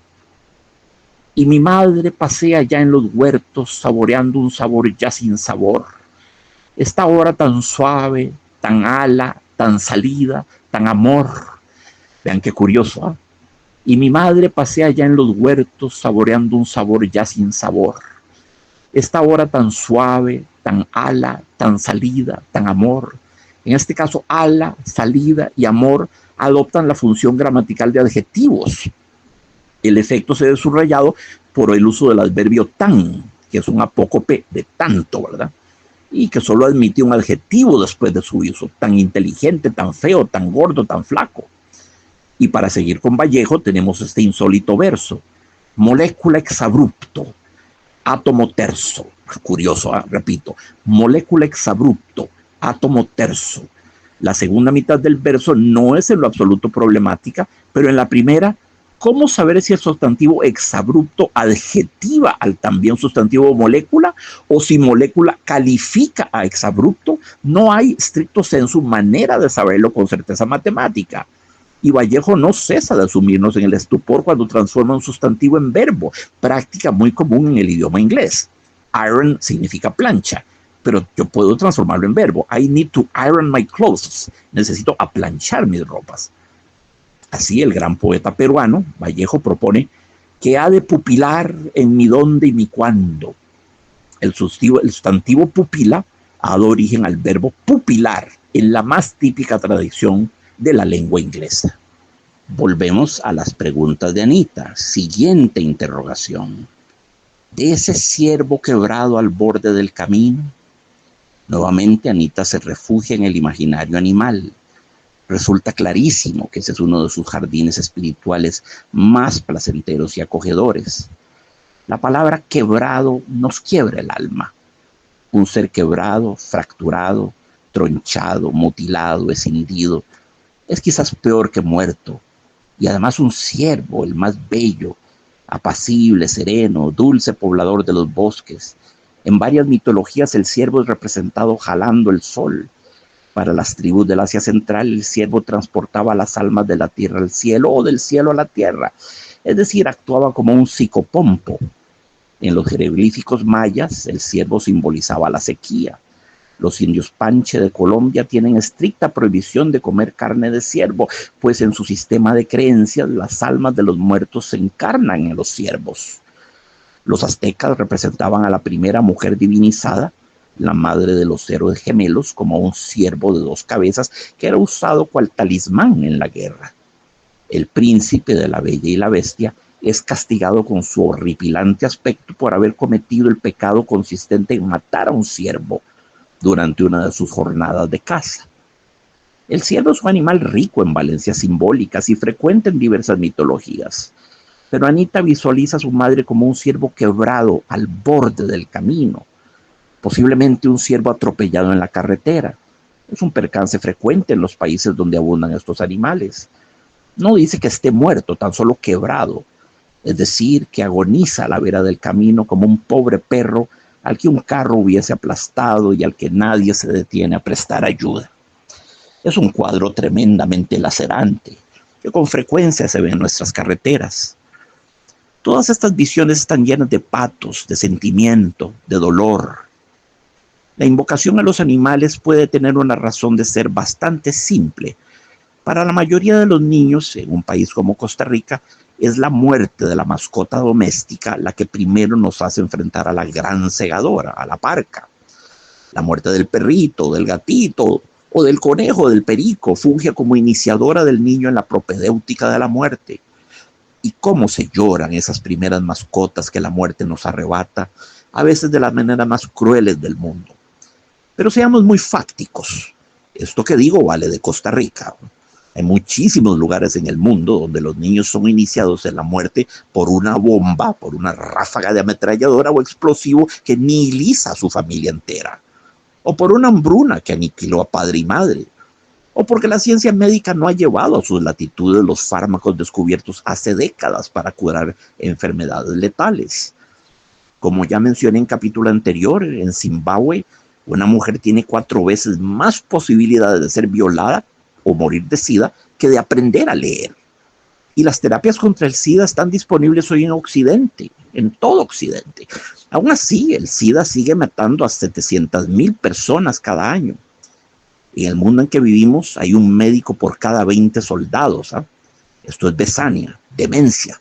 Y mi madre pasea ya en los huertos saboreando un sabor ya sin sabor. Esta hora tan suave, tan ala, tan salida, tan amor. Vean qué curioso, ¿eh? Y mi madre pasea ya en los huertos saboreando un sabor ya sin sabor. Esta hora tan suave, tan ala, tan salida, tan amor. En este caso, ala, salida y amor adoptan la función gramatical de adjetivos. El efecto se ve subrayado por el uso del adverbio tan, que es un apócope de tanto, ¿verdad? Y que solo admite un adjetivo después de su uso. Tan inteligente, tan feo, tan gordo, tan flaco. Y para seguir con Vallejo tenemos este insólito verso. Molécula exabrupto, átomo terso. Curioso, repito. Molécula exabrupto, átomo terso. La segunda mitad del verso no es en lo absoluto problemática, pero en la primera, ¿cómo saber si el sustantivo exabrupto adjetiva al también sustantivo molécula o si molécula califica a exabrupto? No hay stricto sensu manera de saberlo con certeza matemática. Y Vallejo no cesa de asumirnos en el estupor cuando transforma un sustantivo en verbo, práctica muy común en el idioma inglés. Iron significa plancha, pero yo puedo transformarlo en verbo. I need to iron my clothes. Necesito aplanchar mis ropas. Así el gran poeta peruano, Vallejo, propone que ha de pupilar en mi dónde y mi cuándo. El sustantivo pupila ha dado origen al verbo pupilar en la más típica tradición de la lengua inglesa. Volvemos a las preguntas de Anita. Siguiente interrogación. De ese ciervo quebrado al borde del camino. Nuevamente Anita se refugia en el imaginario animal. Resulta clarísimo que ese es uno de sus jardines espirituales más placenteros y acogedores. La palabra quebrado nos quiebra el alma. Un ser quebrado, fracturado, tronchado, mutilado, escindido, es quizás peor que muerto. Y además un ciervo, el más bello, apacible, sereno, dulce poblador de los bosques. En varias mitologías el ciervo es representado jalando el sol. Para las tribus del Asia Central, el ciervo transportaba las almas de la tierra al cielo o del cielo a la tierra. Es decir, actuaba como un psicopompo. En los jeroglíficos mayas, el ciervo simbolizaba la sequía. Los indios Panche de Colombia tienen estricta prohibición de comer carne de ciervo, pues en su sistema de creencias las almas de los muertos se encarnan en los ciervos. Los aztecas representaban a la primera mujer divinizada, la madre de los héroes gemelos, como un ciervo de dos cabezas que era usado cual talismán en la guerra. El príncipe de la Bella y la Bestia es castigado con su horripilante aspecto por haber cometido el pecado consistente en matar a un ciervo durante una de sus jornadas de caza. El ciervo es un animal rico en valencias simbólicas y frecuente en diversas mitologías, pero Anita visualiza a su madre como un ciervo quebrado al borde del camino, posiblemente un ciervo atropellado en la carretera. Es un percance frecuente en los países donde abundan estos animales. No dice que esté muerto, tan solo quebrado, es decir, que agoniza a la vera del camino como un pobre perro al que un carro hubiese aplastado y al que nadie se detiene a prestar ayuda. Es un cuadro tremendamente lacerante, que con frecuencia se ve en nuestras carreteras. Todas estas visiones están llenas de patos, de sentimiento, de dolor. La invocación a los animales puede tener una razón de ser bastante simple. Para la mayoría de los niños, en un país como Costa Rica, es la muerte de la mascota doméstica la que primero nos hace enfrentar a la gran segadora, a la parca. La muerte del perrito, del gatito o del conejo, del perico, funge como iniciadora del niño en la propedéutica de la muerte. Y cómo se lloran esas primeras mascotas que la muerte nos arrebata, a veces de las maneras más crueles del mundo. Pero seamos muy fácticos. Esto que digo vale de Costa Rica. Hay muchísimos lugares en el mundo donde los niños son iniciados en la muerte por una bomba, por una ráfaga de ametralladora o explosivo que nihiliza a su familia entera, o por una hambruna que aniquiló a padre y madre, o porque la ciencia médica no ha llevado a sus latitudes los fármacos descubiertos hace décadas para curar enfermedades letales. Como ya mencioné en capítulo anterior, en Zimbabue, una mujer tiene 4 veces más posibilidades de ser violada o morir de SIDA que de aprender a leer. Y las terapias contra el SIDA están disponibles hoy en Occidente, en todo Occidente. Aún así, el SIDA sigue matando a 700,000 personas cada año. En el mundo en que vivimos hay un médico por cada 20 soldados. Esto es besania, demencia,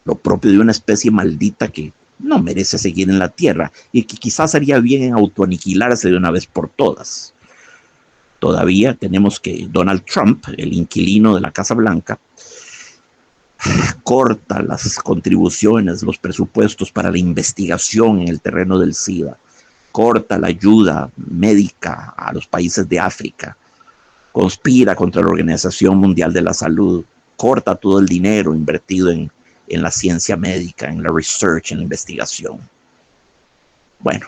lo propio de una especie maldita que no merece seguir en la tierra y que quizás haría bien en autoaniquilarse de una vez por todas. Todavía tenemos que Donald Trump, el inquilino de la Casa Blanca, corta las contribuciones, los presupuestos para la investigación en el terreno del SIDA, corta la ayuda médica a los países de África, conspira contra la Organización Mundial de la Salud, corta todo el dinero invertido en la ciencia médica, en la research, en la investigación. Bueno,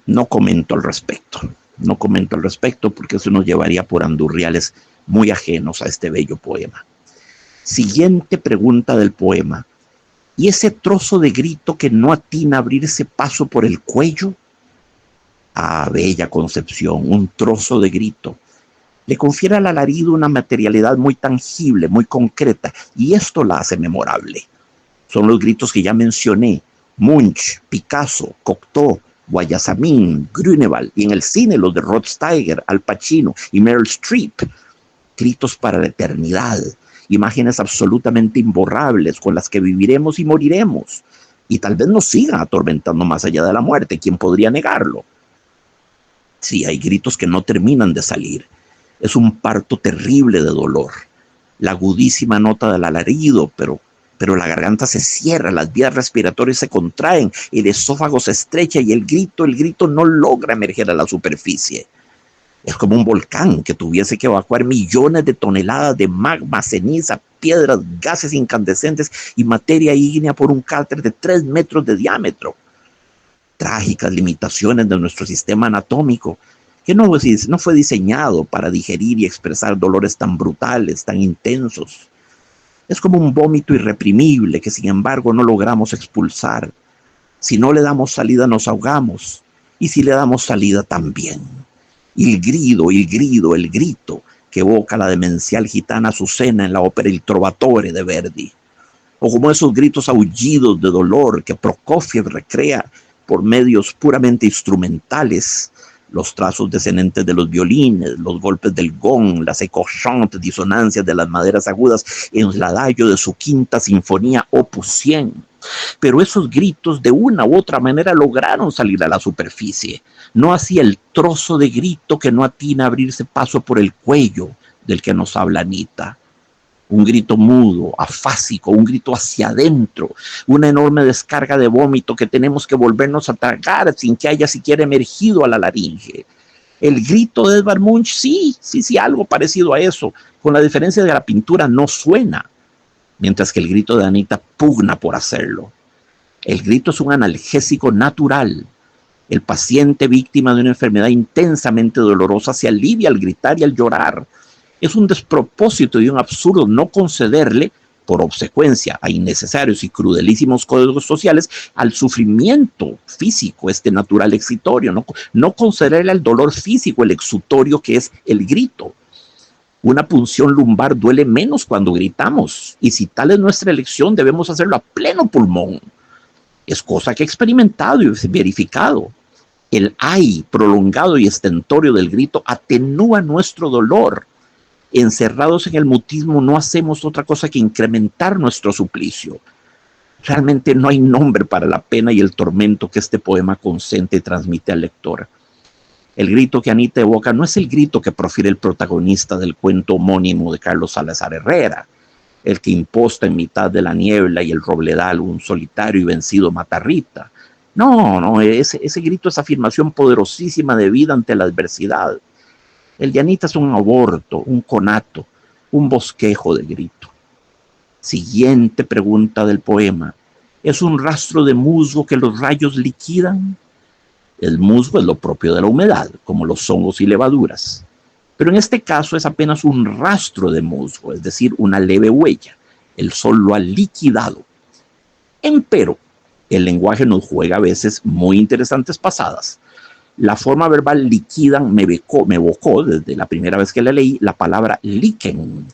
no comento al respecto porque eso nos llevaría por andurriales muy ajenos a este bello poema. Siguiente pregunta del poema. ¿Y ese trozo de grito que no atina a abrirse paso por el cuello? Ah, bella concepción, un trozo de grito. Le confiere al alarido una materialidad muy tangible, muy concreta, y esto la hace memorable. Son los gritos que ya mencioné: Munch, Picasso, Cocteau, Guayasamín, Grünewald, y en el cine los de Rod Steiger, Al Pacino y Meryl Streep. Gritos para la eternidad, imágenes absolutamente imborrables con las que viviremos y moriremos, y tal vez nos sigan atormentando más allá de la muerte. ¿Quién podría negarlo? Sí, hay gritos que no terminan de salir. Es un parto terrible de dolor. La agudísima nota del alarido, pero la garganta se cierra, las vías respiratorias se contraen, el esófago se estrecha y el grito no logra emerger a la superficie. Es como un volcán que tuviese que evacuar millones de toneladas de magma, ceniza, piedras, gases incandescentes y materia ígnea por un cráter de 3 metros de diámetro. Trágicas limitaciones de nuestro sistema anatómico, que no fue diseñado para digerir y expresar dolores tan brutales, tan intensos. Es como un vómito irreprimible que sin embargo no logramos expulsar. Si no le damos salida nos ahogamos, y si le damos salida también. El grito que evoca la demencial gitana Azucena en la ópera Il Trovatore de Verdi. O como esos gritos aullidos de dolor que Prokofiev recrea por medios puramente instrumentales, los trazos descendentes de los violines, los golpes del gong, las ecochantes disonancias de las maderas agudas en el adagio de su quinta sinfonía opus 100. Pero esos gritos de una u otra manera lograron salir a la superficie, no así el trozo de grito que no atina a abrirse paso por el cuello del que nos habla Anita. un grito mudo, afásico, un grito hacia adentro, una enorme descarga de vómito que tenemos que volvernos a tragar sin que haya siquiera emergido a la laringe. El grito de Edvard Munch, sí, algo parecido a eso, con la diferencia de que la pintura no suena, mientras que el grito de Anita pugna por hacerlo. El grito es un analgésico natural. El paciente víctima de una enfermedad intensamente dolorosa se alivia al gritar y al llorar. Es un despropósito y un absurdo no concederle, por obsecuencia a innecesarios y crudelísimos códigos sociales, al sufrimiento físico, este natural exutorio, no concederle al dolor físico el exutorio que es el grito. Una punción lumbar duele menos cuando gritamos, y si tal es nuestra elección, debemos hacerlo a pleno pulmón. Es cosa que he experimentado y verificado. El ay prolongado y estentorio del grito atenúa nuestro dolor. Encerrados en el mutismo no hacemos otra cosa que incrementar nuestro suplicio. Realmente no hay nombre para la pena y el tormento que este poema concentra y transmite al lector. El grito que Anita evoca no es el grito que profiere el protagonista del cuento homónimo de Carlos Salazar Herrera, el que imposta en mitad de la niebla y el robledal un solitario y vencido Matarrita. No, ese grito es afirmación poderosísima de vida ante la adversidad. El de Anita es un aborto, un conato, un bosquejo de grito. Siguiente pregunta del poema. ¿Es un rastro de musgo que los rayos liquidan? El musgo es lo propio de la humedad, como los hongos y levaduras. Pero en este caso es apenas un rastro de musgo, es decir, una leve huella. El sol lo ha liquidado. Empero, el lenguaje nos juega a veces muy interesantes pasadas. La forma verbal liquidan me evocó, desde la primera vez que la leí, la palabra liquen,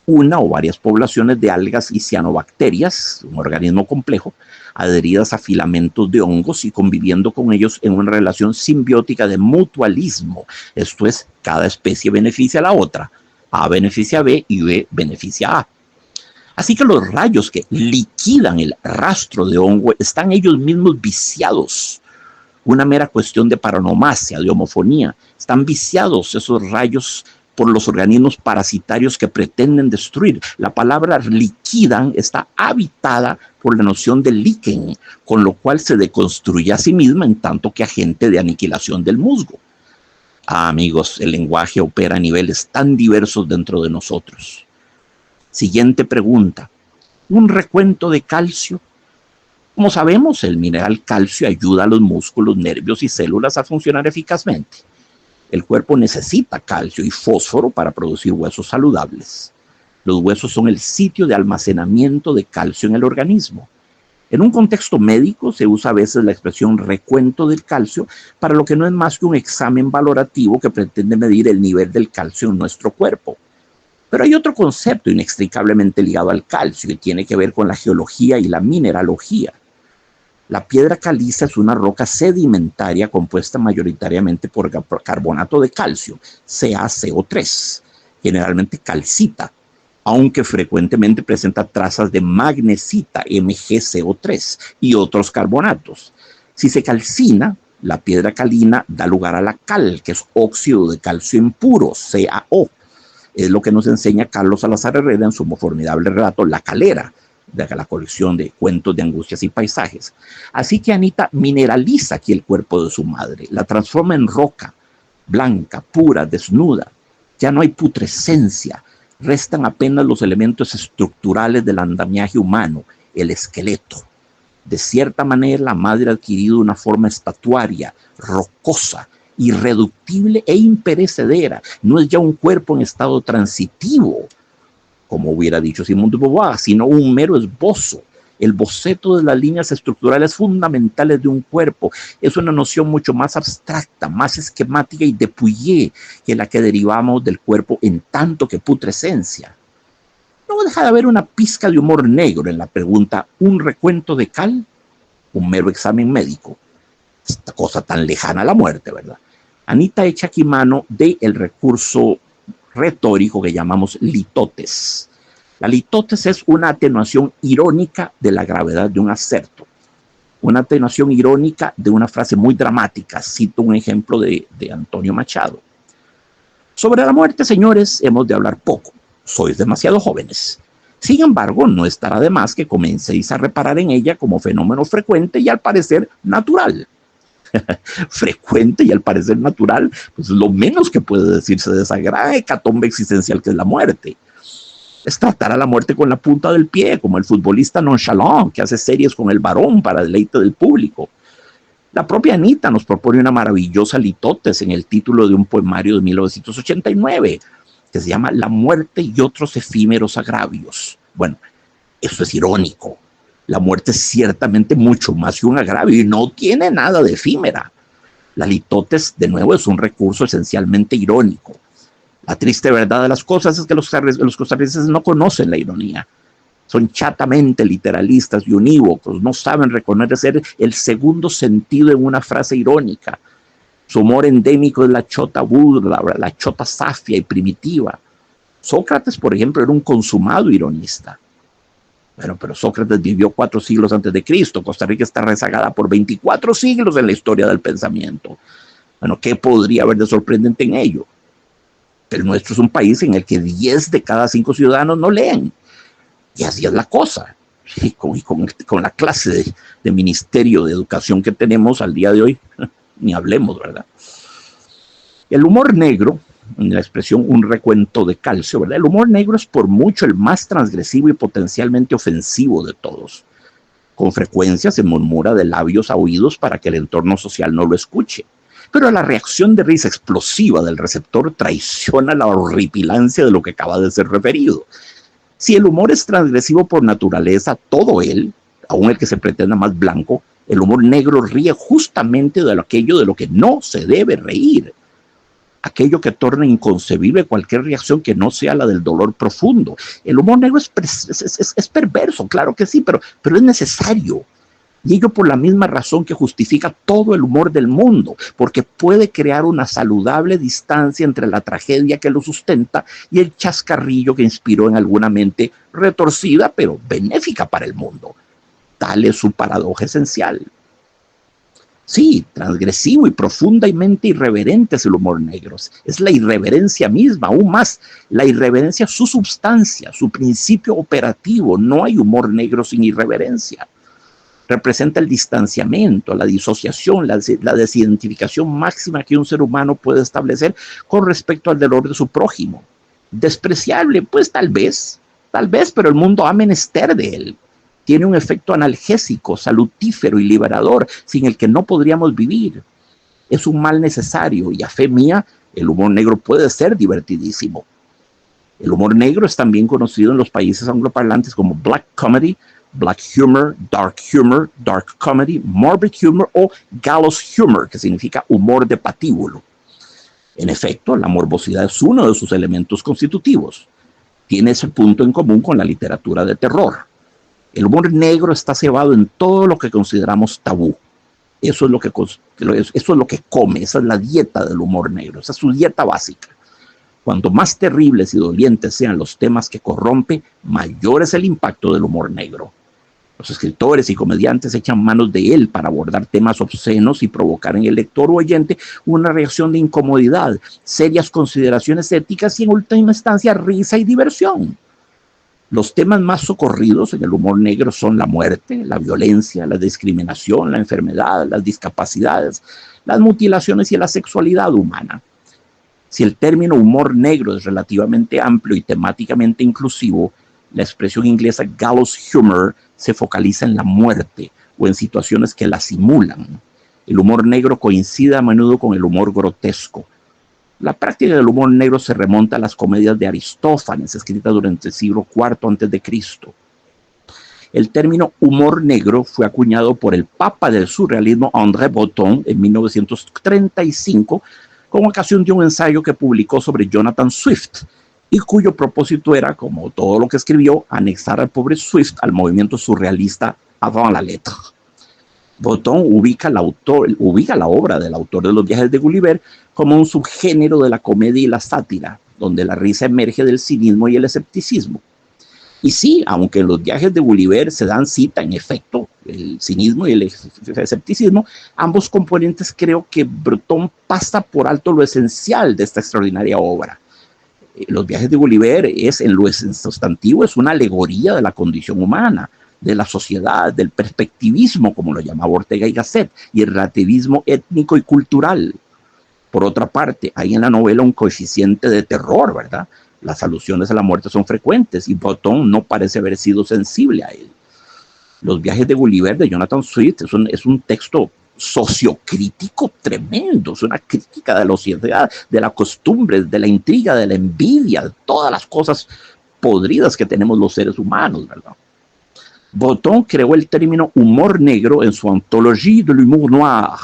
una o varias poblaciones de algas y cianobacterias, un organismo complejo, adheridas a filamentos de hongos y conviviendo con ellos en una relación simbiótica de mutualismo. Esto es, cada especie beneficia a la otra. A beneficia a B y B beneficia a A. Así que los rayos que liquidan el rastro de hongo están ellos mismos viciados. Una mera cuestión de paronomasia, de homofonía. Están viciados esos rayos por los organismos parasitarios que pretenden destruir. La palabra liquidan está habitada por la noción de liquen, con lo cual se deconstruye a sí misma en tanto que agente de aniquilación del musgo. Amigos, el lenguaje opera a niveles tan diversos dentro de nosotros. Siguiente pregunta. ¿Un recuento de calcio? Como sabemos, el mineral calcio ayuda a los músculos, nervios y células a funcionar eficazmente. El cuerpo necesita calcio y fósforo para producir huesos saludables. Los huesos son el sitio de almacenamiento de calcio en el organismo. En un contexto médico se usa a veces la expresión recuento del calcio para lo que no es más que un examen valorativo que pretende medir el nivel del calcio en nuestro cuerpo. Pero hay otro concepto inextricablemente ligado al calcio y tiene que ver con la geología y la mineralogía. La piedra caliza es una roca sedimentaria compuesta mayoritariamente por carbonato de calcio, CaCO3, generalmente calcita, aunque frecuentemente presenta trazas de magnesita, MgCO3, y otros carbonatos. Si se calcina, la piedra calina da lugar a la cal, que es óxido de calcio impuro, CaO. Es lo que nos enseña Carlos Salazar Herrera en su formidable relato La Calera, de la colección de cuentos de angustias y paisajes. Así que Anita mineraliza aquí el cuerpo de su madre, la transforma en roca, blanca, pura, desnuda. Ya no hay putrescencia, restan apenas los elementos estructurales del andamiaje humano, el esqueleto. De cierta manera, la madre ha adquirido una forma estatuaria, rocosa, irreductible e imperecedera. No es ya un cuerpo en estado transitivo, como hubiera dicho Simón de Beauvoir, sino un mero esbozo. El boceto de las líneas estructurales fundamentales de un cuerpo es una noción mucho más abstracta, más esquemática y depuyé que la que derivamos del cuerpo en tanto que putrescencia. No deja de haber una pizca de humor negro en la pregunta, ¿un recuento de cal? Un mero examen médico. Esta cosa tan lejana a la muerte, ¿verdad? Anita echa aquí mano del recurso retórico que llamamos litotes. La litotes es una atenuación irónica de la gravedad de un aserto, una atenuación irónica de una frase muy dramática. Cito un ejemplo de Antonio Machado. Sobre la muerte, señores, hemos de hablar poco. sois demasiado jóvenes. Sin embargo, no estará de más que comencéis a reparar en ella como fenómeno frecuente y al parecer natural. Frecuente y al parecer natural, pues lo menos que puede decirse de esa gran hecatombe existencial que es la muerte. Es tratar a la muerte con la punta del pie, como el futbolista nonchalant que hace series con el varón para deleite del público. La propia Anita nos propone una maravillosa litotes en el título de un poemario de 1989, que se llama La muerte y otros efímeros agravios. Bueno, eso es irónico. La muerte es ciertamente mucho más que un agravio y no tiene nada de efímera. La litotes, de nuevo, es un recurso esencialmente irónico. La triste verdad de las cosas es que los costarricenses no conocen la ironía. Son chatamente literalistas y unívocos, no saben reconocer el segundo sentido en una frase irónica. Su humor endémico es la chota burda, la chota safia y primitiva. Sócrates, por ejemplo, era un consumado ironista. Bueno, pero Sócrates vivió 4 siglos antes de Cristo. Costa Rica está rezagada por 24 siglos en la historia del pensamiento. Bueno, ¿qué podría haber de sorprendente en ello? El nuestro es un país en el que 10 de cada 5 ciudadanos no leen. Y así es la cosa. Y con la clase de ministerio de educación que tenemos al día de hoy, ni hablemos, ¿verdad? El humor negro, en la expresión un recuento de calcio, ¿verdad? El humor negro es por mucho el más transgresivo y potencialmente ofensivo de todos. Con frecuencia se murmura de labios a oídos para que el entorno social no lo escuche. Pero la reacción de risa explosiva del receptor traiciona la horripilancia de lo que acaba de ser referido. Si el humor es transgresivo por naturaleza, todo él, aun el que se pretenda más blanco, el humor negro ríe justamente de aquello de lo que no se debe reír. Aquello que torna inconcebible cualquier reacción que no sea la del dolor profundo. El humor negro es perverso, claro que sí, pero es necesario. Y ello por la misma razón que justifica todo el humor del mundo, porque puede crear una saludable distancia entre la tragedia que lo sustenta y el chascarrillo que inspiró en alguna mente retorcida, pero benéfica para el mundo. Tal es su paradoja esencial. Sí, transgresivo y profundamente irreverente es el humor negro. Es la irreverencia misma, aún más. La irreverencia es su substancia, su principio operativo. No hay humor negro sin irreverencia. Representa el distanciamiento, la disociación, la desidentificación máxima que un ser humano puede establecer con respecto al dolor de su prójimo. Despreciable, pues tal vez, pero el mundo ha menester de él. Tiene un efecto analgésico, salutífero y liberador, sin el que no podríamos vivir. Es un mal necesario y a fe mía, el humor negro puede ser divertidísimo. El humor negro es también conocido en los países angloparlantes como black comedy, black humor, dark comedy, morbid humor o gallows humor, que significa humor de patíbulo. En efecto, la morbosidad es uno de sus elementos constitutivos. Tiene ese punto en común con la literatura de terror. El humor negro está cebado en todo lo que consideramos tabú. Eso es lo que come, esa es la dieta del humor negro, esa es su dieta básica. Cuanto más terribles y dolientes sean los temas que corrompe, mayor es el impacto del humor negro. Los escritores y comediantes echan manos de él para abordar temas obscenos y provocar en el lector o oyente una reacción de incomodidad, serias consideraciones éticas y en última instancia risa y diversión. Los temas más socorridos en el humor negro son la muerte, la violencia, la discriminación, la enfermedad, las discapacidades, las mutilaciones y la sexualidad humana. Si el término humor negro es relativamente amplio y temáticamente inclusivo, la expresión inglesa gallows humor se focaliza en la muerte o en situaciones que la simulan. El humor negro coincide a menudo con el humor grotesco. La práctica del humor negro se remonta a las comedias de Aristófanes, escritas durante el siglo IV a.C. El término humor negro fue acuñado por el papa del surrealismo André Breton en 1935 con ocasión de un ensayo que publicó sobre Jonathan Swift y cuyo propósito era, como todo lo que escribió, anexar al pobre Swift al movimiento surrealista avant la lettre. Breton ubica la obra del autor de Los viajes de Gulliver como un subgénero de la comedia y la sátira, donde la risa emerge del cinismo y el escepticismo. Y sí, aunque en Los viajes de Gulliver se dan cita, en efecto, el cinismo y el escepticismo, ambos componentes creo que Breton pasa por alto lo esencial de esta extraordinaria obra. Los viajes de Gulliver es, en lo sustantivo, es una alegoría de la condición humana, de la sociedad, del perspectivismo, como lo llamaba Ortega y Gasset, y el relativismo étnico y cultural. Por otra parte, hay en la novela un coeficiente de terror, ¿verdad? Las alusiones a la muerte son frecuentes y Botton no parece haber sido sensible a él. Los viajes de Gulliver de Jonathan Swift es un texto sociocrítico tremendo, es una crítica de la sociedad, de la costumbre, de la intriga, de la envidia, de todas las cosas podridas que tenemos los seres humanos, ¿verdad? Botton creó el término humor negro en su Anthologie de l'humour noir,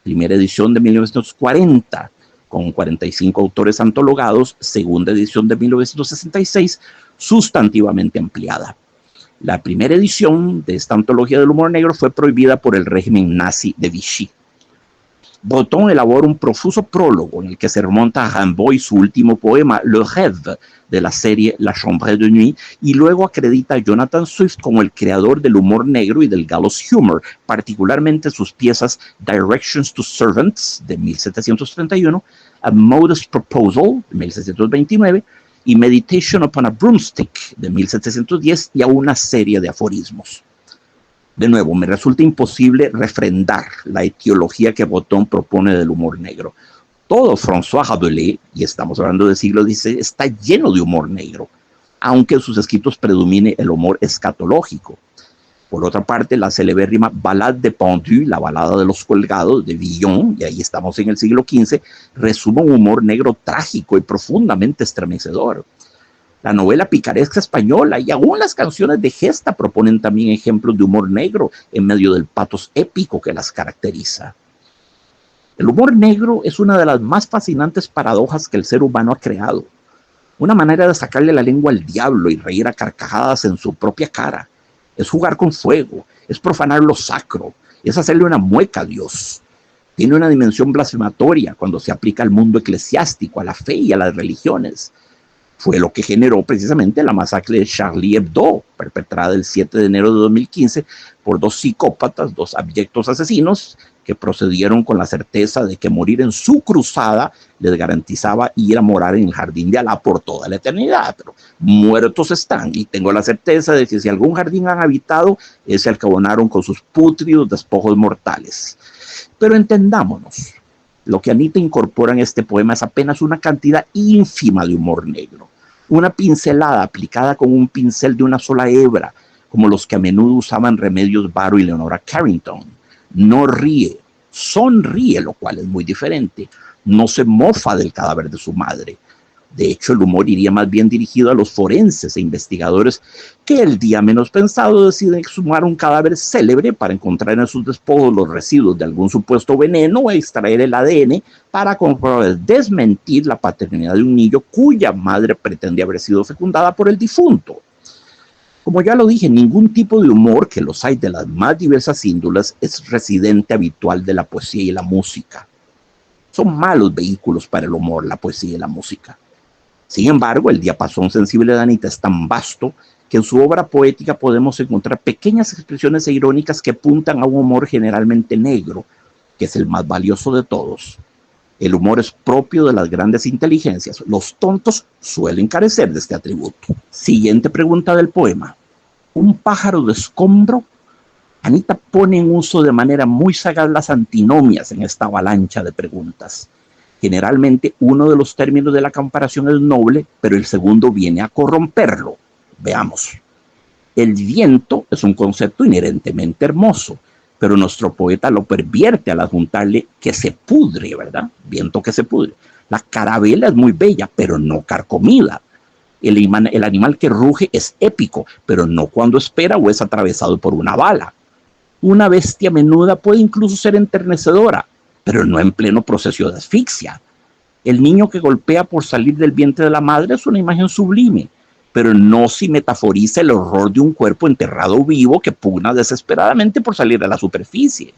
primera edición de 1940, con 45 autores antologados, segunda edición de 1966, sustantivamente ampliada. La primera edición de esta antología del humor negro fue prohibida por el régimen nazi de Vichy. Botton elabora un profuso prólogo en el que se remonta a Rimbaud y su último poema, Le Rêve, de la serie La Chambre de Nuit, y luego acredita a Jonathan Swift como el creador del humor negro y del gallows humor, particularmente sus piezas Directions to Servants, de 1731, A Modest Proposal, de 1729, y Meditation upon a Broomstick, de 1710, y a una serie de aforismos. De nuevo, me resulta imposible refrendar la etiología que Botton propone del humor negro. Todo François Rabelais, y estamos hablando del siglo XVI, está lleno de humor negro, aunque en sus escritos predomine el humor escatológico. Por otra parte, la celebérrima Ballade des Pendus, la balada de los colgados de Villon, y ahí estamos en el siglo XV, resume un humor negro trágico y profundamente estremecedor. La novela picaresca española y aún las canciones de gesta proponen también ejemplos de humor negro en medio del patos épico que las caracteriza. El humor negro es una de las más fascinantes paradojas que el ser humano ha creado. Una manera de sacarle la lengua al diablo y reír a carcajadas en su propia cara. Es jugar con fuego, es profanar lo sacro, es hacerle una mueca a Dios. Tiene una dimensión blasfematoria cuando se aplica al mundo eclesiástico, a la fe y a las religiones. Fue lo que generó precisamente la masacre de Charlie Hebdo, perpetrada el 7 de enero de 2015 por dos psicópatas, dos abyectos asesinos, que procedieron con la certeza de que morir en su cruzada les garantizaba ir a morar en el jardín de Alá por toda la eternidad. Pero muertos están, y tengo la certeza de que si algún jardín han habitado, ese al que abonaron con sus pútridos despojos mortales. Pero entendámonos, lo que Anita incorpora en este poema es apenas una cantidad ínfima de humor negro, una pincelada aplicada con un pincel de una sola hebra, como los que a menudo usaban Remedios Varo y Leonora Carrington. No ríe, sonríe, lo cual es muy diferente. No se mofa del cadáver de su madre. De hecho, el humor iría más bien dirigido a los forenses e investigadores que el día menos pensado deciden exhumar un cadáver célebre para encontrar en sus despojos los residuos de algún supuesto veneno o extraer el ADN para comprobar, desmentir la paternidad de un niño cuya madre pretende haber sido fecundada por el difunto. Como ya lo dije, ningún tipo de humor, que los hay de las más diversas índoles, es residente habitual de la poesía y la música. Son malos vehículos para el humor, la poesía y la música. Sin embargo, el diapasón sensible de Anita es tan vasto que en su obra poética podemos encontrar pequeñas expresiones irónicas que apuntan a un humor generalmente negro, que es el más valioso de todos. El humor es propio de las grandes inteligencias. Los tontos suelen carecer de este atributo. Siguiente pregunta del poema. ¿Un pájaro de escombro? Anita pone en uso de manera muy sagaz las antinomias en esta avalancha de preguntas. Generalmente uno de los términos de la comparación es noble, pero el segundo viene a corromperlo. Veamos. El viento es un concepto inherentemente hermoso, pero nuestro poeta lo pervierte al adjuntarle que se pudre, ¿verdad? Viento que se pudre. La carabela es muy bella, pero no carcomida. El animal que ruge es épico, pero no cuando espera o es atravesado por una bala. Una bestia menuda puede incluso ser enternecedora, pero no en pleno proceso de asfixia. El niño que golpea por salir del vientre de la madre es una imagen sublime, pero no si metaforiza el horror de un cuerpo enterrado vivo que pugna desesperadamente por salir a la superficie.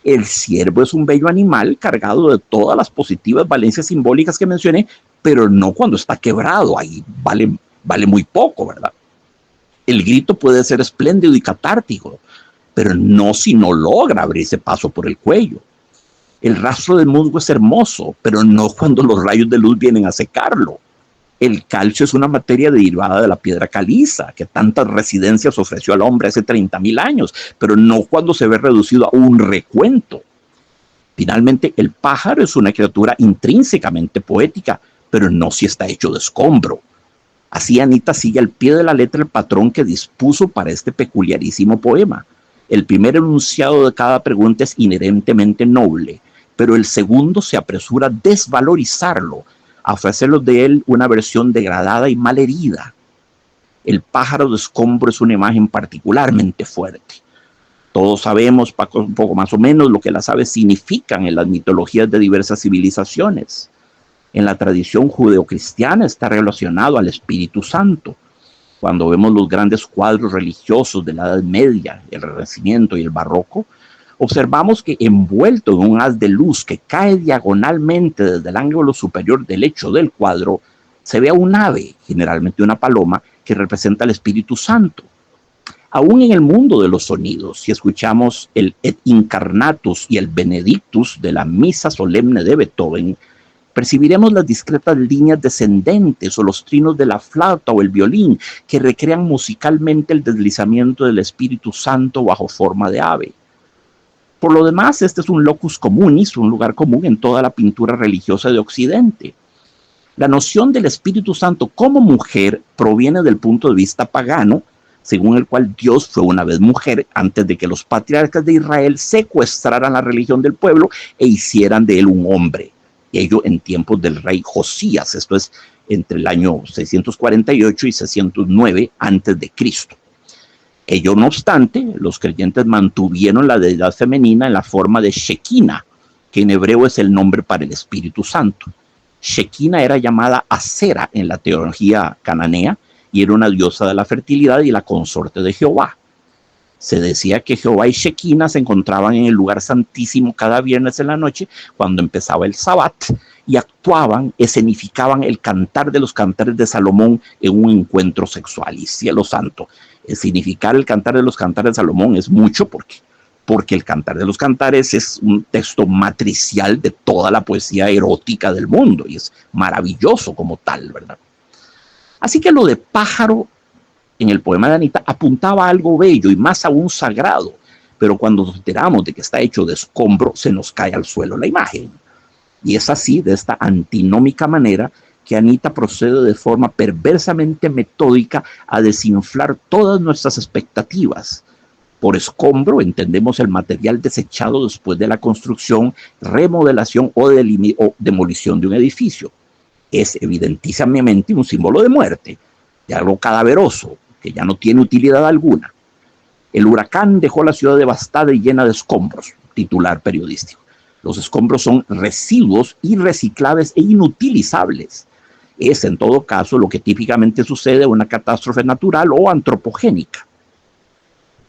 El ciervo es un bello animal cargado de todas las positivas valencias simbólicas que mencioné, pero no cuando está quebrado, ahí vale muy poco, ¿verdad? El grito puede ser espléndido y catártico, pero no si no logra abrirse paso por el cuello. El rastro del musgo es hermoso, pero no cuando los rayos de luz vienen a secarlo. El calcio es una materia derivada de la piedra caliza, que tantas residencias ofreció al hombre hace 30.000 años, pero no cuando se ve reducido a un recuento. Finalmente, el pájaro es una criatura intrínsecamente poética, pero no si está hecho de escombro. Así Anita sigue al pie de la letra el patrón que dispuso para este peculiarísimo poema. El primer enunciado de cada pregunta es inherentemente noble, pero el segundo se apresura a desvalorizarlo, a ofrecerlo de él una versión degradada y malherida. El pájaro de escombro es una imagen particularmente fuerte. Todos sabemos un poco más o menos lo que las aves significan en las mitologías de diversas civilizaciones. En la tradición judeocristiana está relacionado al Espíritu Santo. Cuando vemos los grandes cuadros religiosos de la Edad Media, el Renacimiento y el Barroco, observamos que envuelto en un haz de luz que cae diagonalmente desde el ángulo superior del lecho del cuadro, se ve a un ave, generalmente una paloma, que representa al Espíritu Santo. Aún en el mundo de los sonidos, si escuchamos el Et Incarnatus y el Benedictus de la Misa Solemne de Beethoven, percibiremos las discretas líneas descendentes o los trinos de la flauta o el violín que recrean musicalmente el deslizamiento del Espíritu Santo bajo forma de ave. Por lo demás, este es un locus communis, un lugar común en toda la pintura religiosa de Occidente. La noción del Espíritu Santo como mujer proviene del punto de vista pagano, según el cual Dios fue una vez mujer antes de que los patriarcas de Israel secuestraran la religión del pueblo e hicieran de él un hombre. Ello en tiempos del rey Josías, esto es entre el año 648 y 609 antes de Cristo. Ello no obstante, los creyentes mantuvieron la deidad femenina en la forma de Shekinah, que en hebreo es el nombre para el Espíritu Santo. Shekinah era llamada Asera en la teología cananea y era una diosa de la fertilidad y la consorte de Jehová. Se decía que Jehová y Shekinah se encontraban en el lugar santísimo cada viernes en la noche cuando empezaba el Sabbat y actuaban, escenificaban el cantar de los cantares de Salomón en un encuentro sexual. Y cielo santo, significar el cantar de los cantares de Salomón es mucho porque el cantar de los cantares es un texto matricial de toda la poesía erótica del mundo y es maravilloso como tal, ¿verdad? Así que lo de pájaro en el poema de Anita apuntaba a algo bello y más aún sagrado, pero cuando nos enteramos de que está hecho de escombro, se nos cae al suelo la imagen. Y es así, de esta antinómica manera, que Anita procede de forma perversamente metódica a desinflar todas nuestras expectativas. Por escombro entendemos el material desechado después de la construcción, remodelación o demolición de un edificio. Es evidentísimamente un símbolo de muerte, de algo cadaveroso, que ya no tiene utilidad alguna. El huracán dejó la ciudad devastada y llena de escombros, titular periodístico. Los escombros son residuos irreciclables e inutilizables. Es en todo caso lo que típicamente sucede en una catástrofe natural o antropogénica.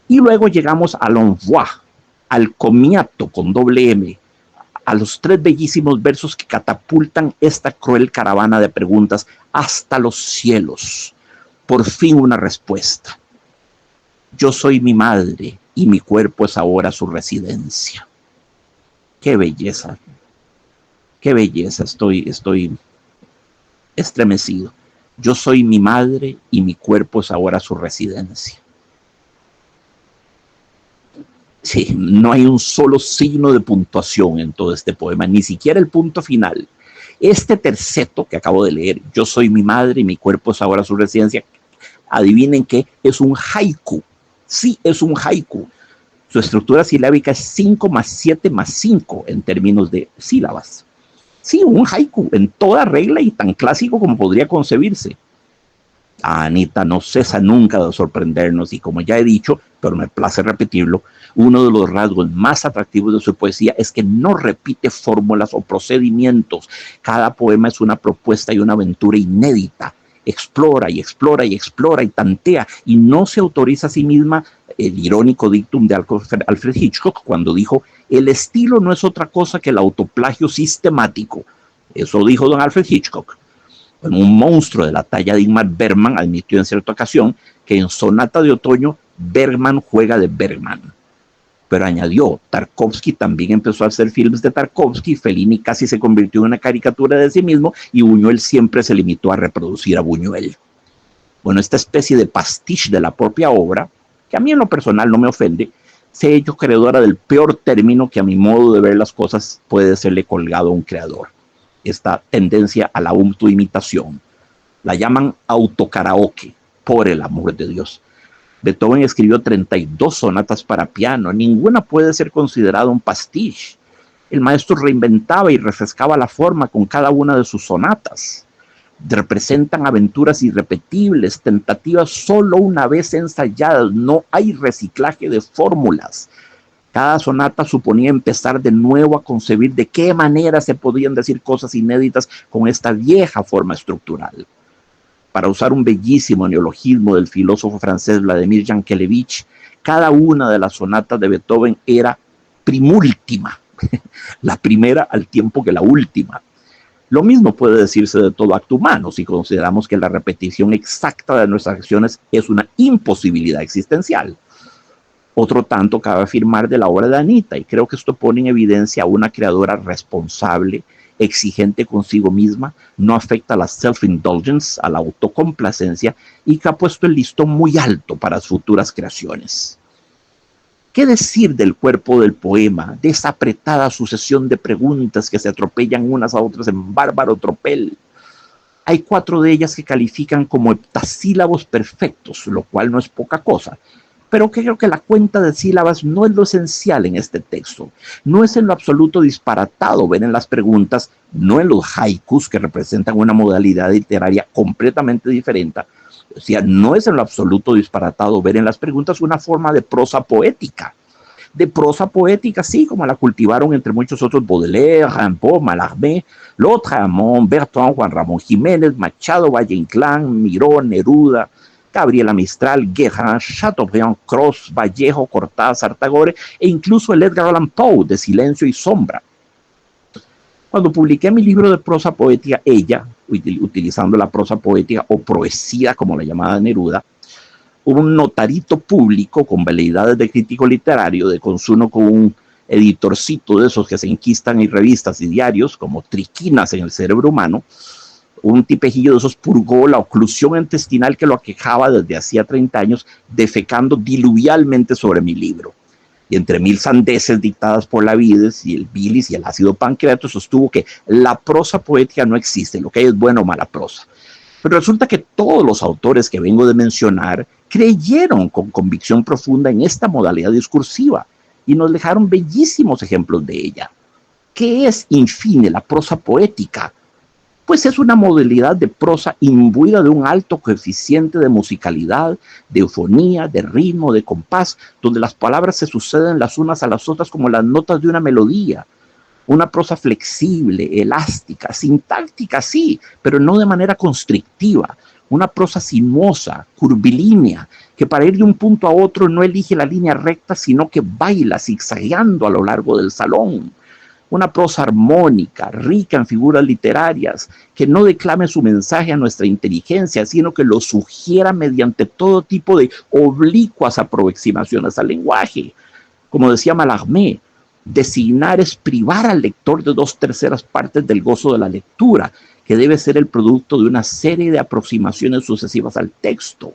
Y luego llegamos al envoi, al comiato con doble M, a los 3 bellísimos versos que catapultan esta cruel caravana de preguntas hasta los cielos. Por fin una respuesta. Yo soy mi madre y mi cuerpo es ahora su residencia. Qué belleza, estoy estremecido. Yo soy mi madre y mi cuerpo es ahora su residencia. Sí, no hay un solo signo de puntuación en todo este poema, ni siquiera el punto final. Este terceto que acabo de leer, yo soy mi madre y mi cuerpo es ahora su residencia, adivinen qué, es un haiku. Sí, es un haiku. Su estructura silábica es 5 más 7 más 5 en términos de sílabas. Sí, un haiku en toda regla y tan clásico como podría concebirse. Anita no cesa nunca de sorprendernos y, como ya he dicho, pero me place repetirlo, uno de los rasgos más atractivos de su poesía es que no repite fórmulas o procedimientos. Cada poema es una propuesta y una aventura inédita. Explora y explora y explora y tantea y no se autoriza a sí misma el irónico dictum de Alfred Hitchcock cuando dijo: el estilo no es otra cosa que el autoplagio sistemático. Eso dijo don Alfred Hitchcock. Un monstruo de la talla de Ingmar Bergman admitió en cierta ocasión que en Sonata de Otoño Bergman juega de Bergman. Pero añadió, Tarkovsky también empezó a hacer filmes de Tarkovsky, Fellini casi se convirtió en una caricatura de sí mismo y Buñuel siempre se limitó a reproducir a Buñuel. Bueno, esta especie de pastiche de la propia obra, que a mí en lo personal no me ofende, se ha hecho creadora del peor término que a mi modo de ver las cosas puede serle colgado a un creador. Esta tendencia a la autoimitación. La llaman autokaraoke, por el amor de Dios. Beethoven escribió 32 sonatas para piano, ninguna puede ser considerada un pastiche. El maestro reinventaba y refrescaba la forma con cada una de sus sonatas. Representan aventuras irrepetibles, tentativas solo una vez ensayadas, no hay reciclaje de fórmulas. Cada sonata suponía empezar de nuevo a concebir de qué manera se podían decir cosas inéditas con esta vieja forma estructural. Para usar un bellísimo neologismo del filósofo francés Vladimir Yankelevich, cada una de las sonatas de Beethoven era primúltima, la primera al tiempo que la última. Lo mismo puede decirse de todo acto humano si consideramos que la repetición exacta de nuestras acciones es una imposibilidad existencial. Otro tanto cabe afirmar de la obra de Anita, y creo que esto pone en evidencia a una creadora responsable, exigente consigo misma, no afecta a la self-indulgence, a la autocomplacencia, y que ha puesto el listón muy alto para sus futuras creaciones. ¿Qué decir del cuerpo del poema, de esa apretada sucesión de preguntas que se atropellan unas a otras en bárbaro tropel? Hay 4 de ellas que califican como heptasílabos perfectos, lo cual no es poca cosa, pero que creo que la cuenta de sílabas no es lo esencial en este texto. No es en lo absoluto disparatado ver en las preguntas, no en los haikus que representan una modalidad literaria completamente diferente. O sea, no es en lo absoluto disparatado ver en las preguntas una forma de prosa poética. De prosa poética, sí, como la cultivaron entre muchos otros Baudelaire, Rimbaud, Mallarmé, Lautréamont, Bertrand, Juan Ramón Jiménez, Machado, Valle-Inclán, Miró, Neruda, Gabriela Mistral, Guérin, Chateaubriand, Cross, Vallejo, Cortázar, Tagore e incluso el Edgar Allan Poe de Silencio y Sombra. Cuando publiqué mi libro de prosa poética, ella, utilizando la prosa poética o proesía como la llamaba Neruda, hubo un notarito público con veleidades de crítico literario, de consumo con un editorcito de esos que se enquistan en revistas y diarios como triquinas en el cerebro humano. Un tipejillo de esos purgó la oclusión intestinal que lo aquejaba desde hacía 30 años, defecando diluvialmente sobre mi libro. Y entre 1000 sandeces dictadas por la bilis y el bilis y el ácido pancreático sostuvo que la prosa poética no existe, lo que hay es buena o mala prosa. Pero resulta que todos los autores que vengo de mencionar creyeron con convicción profunda en esta modalidad discursiva y nos dejaron bellísimos ejemplos de ella. ¿Qué es, en fin, la prosa poética? Pues es una modalidad de prosa imbuida de un alto coeficiente de musicalidad, de eufonía, de ritmo, de compás, donde las palabras se suceden las unas a las otras como las notas de una melodía. Una prosa flexible, elástica, sintáctica, sí, pero no de manera constrictiva. Una prosa sinuosa, curvilínea, que para ir de un punto a otro no elige la línea recta, sino que baila zigzagueando a lo largo del salón. Una prosa armónica, rica en figuras literarias, que no declame su mensaje a nuestra inteligencia, sino que lo sugiera mediante todo tipo de oblicuas aproximaciones al lenguaje. Como decía Mallarmé, designar es privar al lector de 2/3 partes del gozo de la lectura, que debe ser el producto de una serie de aproximaciones sucesivas al texto.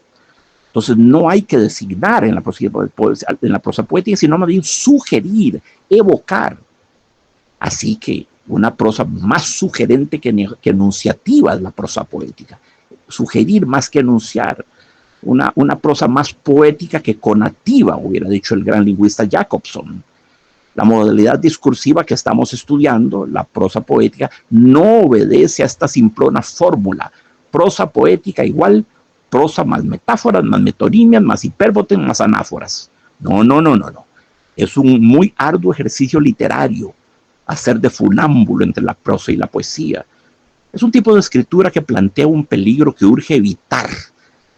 Entonces no hay que designar en la prosa poética, sino más bien sugerir, evocar. Así que una prosa más sugerente que enunciativa es la prosa poética. Sugerir más que enunciar. Una prosa más poética que conativa, hubiera dicho el gran lingüista Jacobson. La modalidad discursiva que estamos estudiando, la prosa poética, no obedece a esta simplona fórmula. Prosa poética igual prosa más metáforas, más metonimias, más hipérbotes, más anáforas. No. Es un muy arduo ejercicio literario hacer de funámbulo entre la prosa y la poesía. Es un tipo de escritura que plantea un peligro que urge evitar,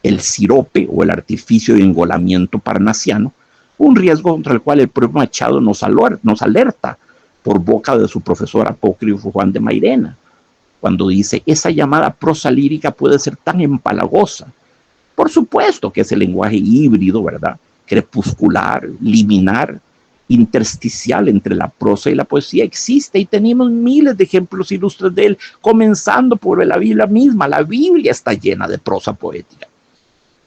el sirope o el artificio de engolamiento parnasiano, un riesgo contra el cual el propio Machado nos alerta por boca de su profesor apócrifo Juan de Mairena, cuando dice, esa llamada prosa lírica puede ser tan empalagosa. Por supuesto que ese lenguaje híbrido, ¿verdad?, crepuscular, liminar, intersticial entre la prosa y la poesía existe y tenemos miles de ejemplos ilustres de él, comenzando por la Biblia misma. La Biblia está llena de prosa poética.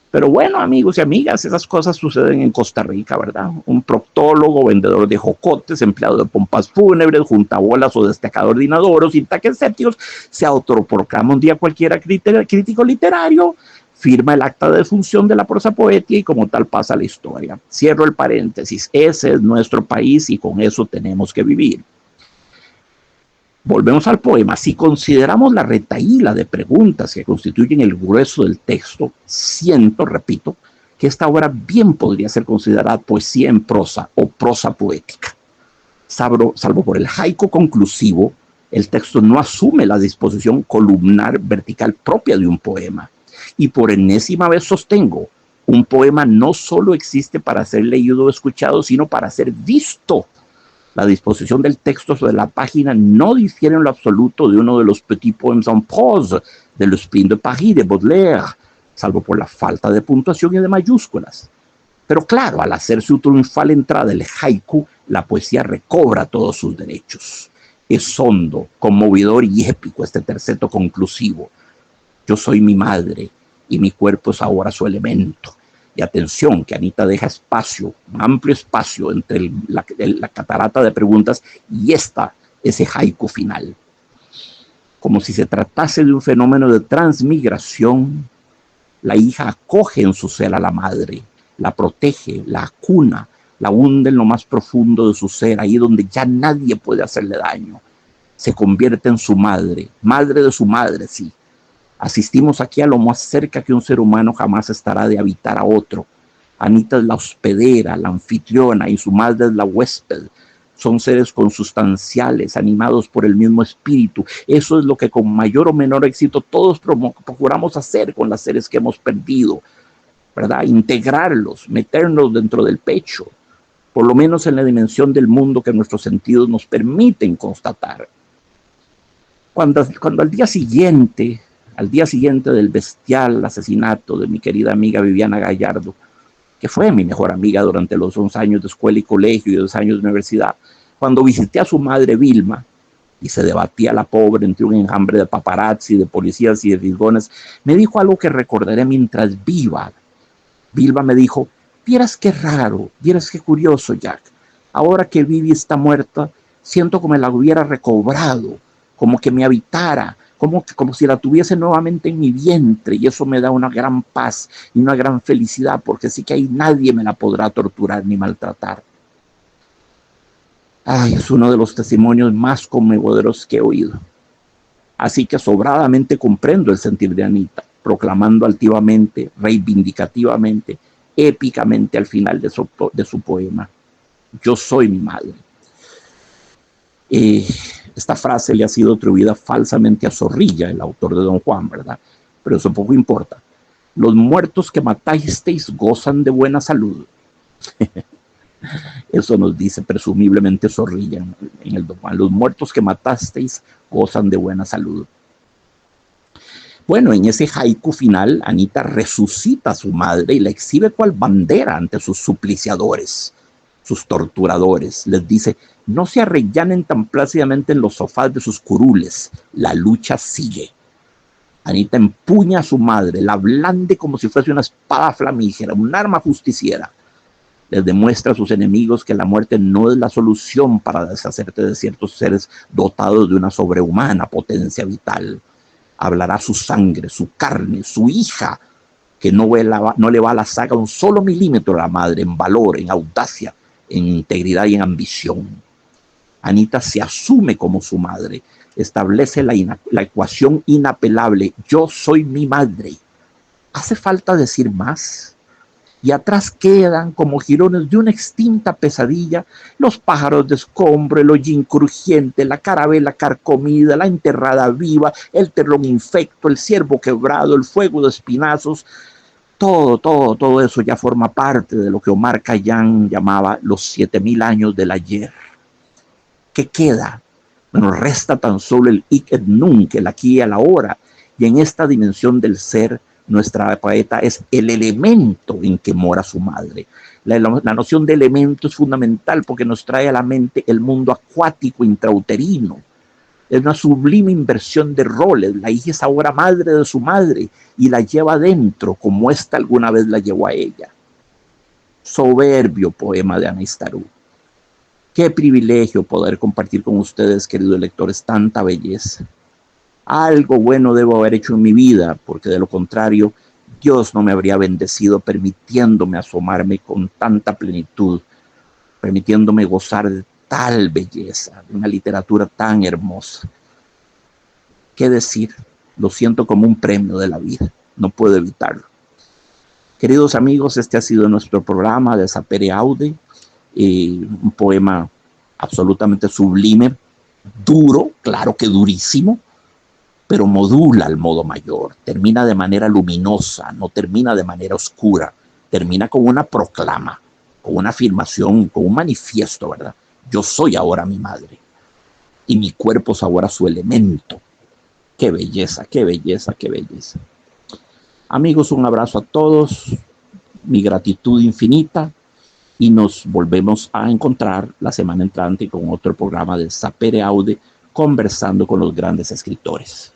Pero bueno, amigos y amigas, esas cosas suceden en Costa Rica, ¿verdad? Un proctólogo, vendedor de jocotes, empleado de pompas fúnebres, juntabolas o destacador de inodoros y taques sépticos, se autoproclama un día cualquiera crítico literario, firma el acta de defunción de la prosa poética y como tal pasa la historia. Cierro el paréntesis. Ese es nuestro país y con eso tenemos que vivir. Volvemos al poema. Si consideramos la retahíla de preguntas que constituyen el grueso del texto, repito, que esta obra bien podría ser considerada poesía en prosa o prosa poética. Salvo por el haiku conclusivo, el texto no asume la disposición columnar vertical propia de un poema. Y por enésima vez sostengo, un poema no solo existe para ser leído o escuchado, sino para ser visto. La disposición del texto sobre la página no difiere en lo absoluto de uno de los Petits Poèmes en prose de Le Spleen de Paris de Baudelaire, salvo por la falta de puntuación y de mayúsculas. Pero claro, al hacer su triunfal entrada el haiku, la poesía recobra todos sus derechos. Es hondo, conmovedor y épico este terceto conclusivo. Yo soy mi madre y mi cuerpo es ahora su elemento. Y atención, que Anita deja espacio, un amplio espacio entre la catarata de preguntas y ese haiku final. Como si se tratase de un fenómeno de transmigración, la hija acoge en su ser a la madre, la protege, la acuna, la hunde en lo más profundo de su ser, ahí donde ya nadie puede hacerle daño. Se convierte en su madre, madre de su madre, sí. Asistimos aquí a lo más cerca que un ser humano jamás estará de habitar a otro. Anita es la hospedera, la anfitriona y su madre es la huésped. Son seres consustanciales, animados por el mismo espíritu. Eso es lo que con mayor o menor éxito todos procuramos hacer con los seres que hemos perdido, ¿verdad? Integrarlos, meternos dentro del pecho, por lo menos en la dimensión del mundo que nuestros sentidos nos permiten constatar. Cuando al día siguiente del bestial asesinato de mi querida amiga Viviana Gallardo, que fue mi mejor amiga durante los 11 años de escuela y colegio y 2 años de universidad, cuando visité a su madre Vilma, y se debatía la pobre entre un enjambre de paparazzi, de policías y de fisgones, me dijo algo que recordaré mientras viva. Vilma me dijo: vieras qué raro, vieras qué curioso, Jack. Ahora que Vivi está muerta, siento como la hubiera recobrado, como que me habitara, como si la tuviese nuevamente en mi vientre, y eso me da una gran paz y una gran felicidad, porque sí que ahí nadie me la podrá torturar ni maltratar. Ay, es uno de los testimonios más conmovedores que he oído. Así que sobradamente comprendo el sentir de Anita, proclamando altivamente, reivindicativamente, épicamente al final de su poema: yo soy mi madre. Esta frase le ha sido atribuida falsamente a Zorrilla, el autor de Don Juan, ¿verdad? Pero eso poco importa. Los muertos que matasteis gozan de buena salud. Eso nos dice presumiblemente Zorrilla en el Don Juan. Los muertos que matasteis gozan de buena salud. Bueno, en ese haiku final, Anita resucita a su madre y la exhibe cual bandera ante sus supliciadores, sus torturadores. Les dice: no se arrellanen tan plácidamente en los sofás de sus curules, la lucha sigue. Anita empuña a su madre, la blande como si fuese una espada flamígera, un arma justiciera. Les demuestra a sus enemigos que la muerte no es la solución para deshacerte de ciertos seres dotados de una sobrehumana potencia vital. Hablará su sangre, su carne, su hija, que no le va a la saga un solo milímetro a la madre en valor, en audacia, en integridad y en ambición. Anita se asume como su madre, establece la ecuación inapelable: yo soy mi madre. ¿Hace falta decir más? Y atrás quedan, como jirones de una extinta pesadilla, los pájaros de escombro, el hollín crujiente, la carabela carcomida, la enterrada viva, el terlón infecto, el ciervo quebrado, el fuego de espinazos. Todo eso ya forma parte de lo que Omar Khayyam llamaba los 7000 años del ayer. ¿Qué queda? Bueno, resta tan solo el hic et nunc, el aquí y el ahora, y en esta dimensión del ser, nuestra poeta es el elemento en que mora su madre, La noción de elemento es fundamental porque nos trae a la mente el mundo acuático intrauterino. Es una sublime inversión de roles. La hija es ahora madre de su madre y la lleva adentro como ésta alguna vez la llevó a ella. Soberbio poema de Anistarú. Qué privilegio poder compartir con ustedes, queridos lectores, tanta belleza. Algo bueno debo haber hecho en mi vida, porque de lo contrario, Dios no me habría bendecido permitiéndome asomarme con tanta plenitud, permitiéndome gozar de tal belleza, de una literatura tan hermosa. ¿Qué decir? Lo siento como un premio de la vida, no puedo evitarlo. Queridos amigos, este ha sido nuestro programa de Sapere Aude, un poema absolutamente sublime, duro, claro que durísimo, pero modula al modo mayor, termina de manera luminosa, no termina de manera oscura, termina con una proclama, con una afirmación, con un manifiesto, ¿verdad? Yo soy ahora mi madre y mi cuerpo es ahora su elemento. Qué belleza, qué belleza, qué belleza. Amigos, un abrazo a todos, mi gratitud infinita y nos volvemos a encontrar la semana entrante con otro programa de Sapere Aude, conversando con los grandes escritores.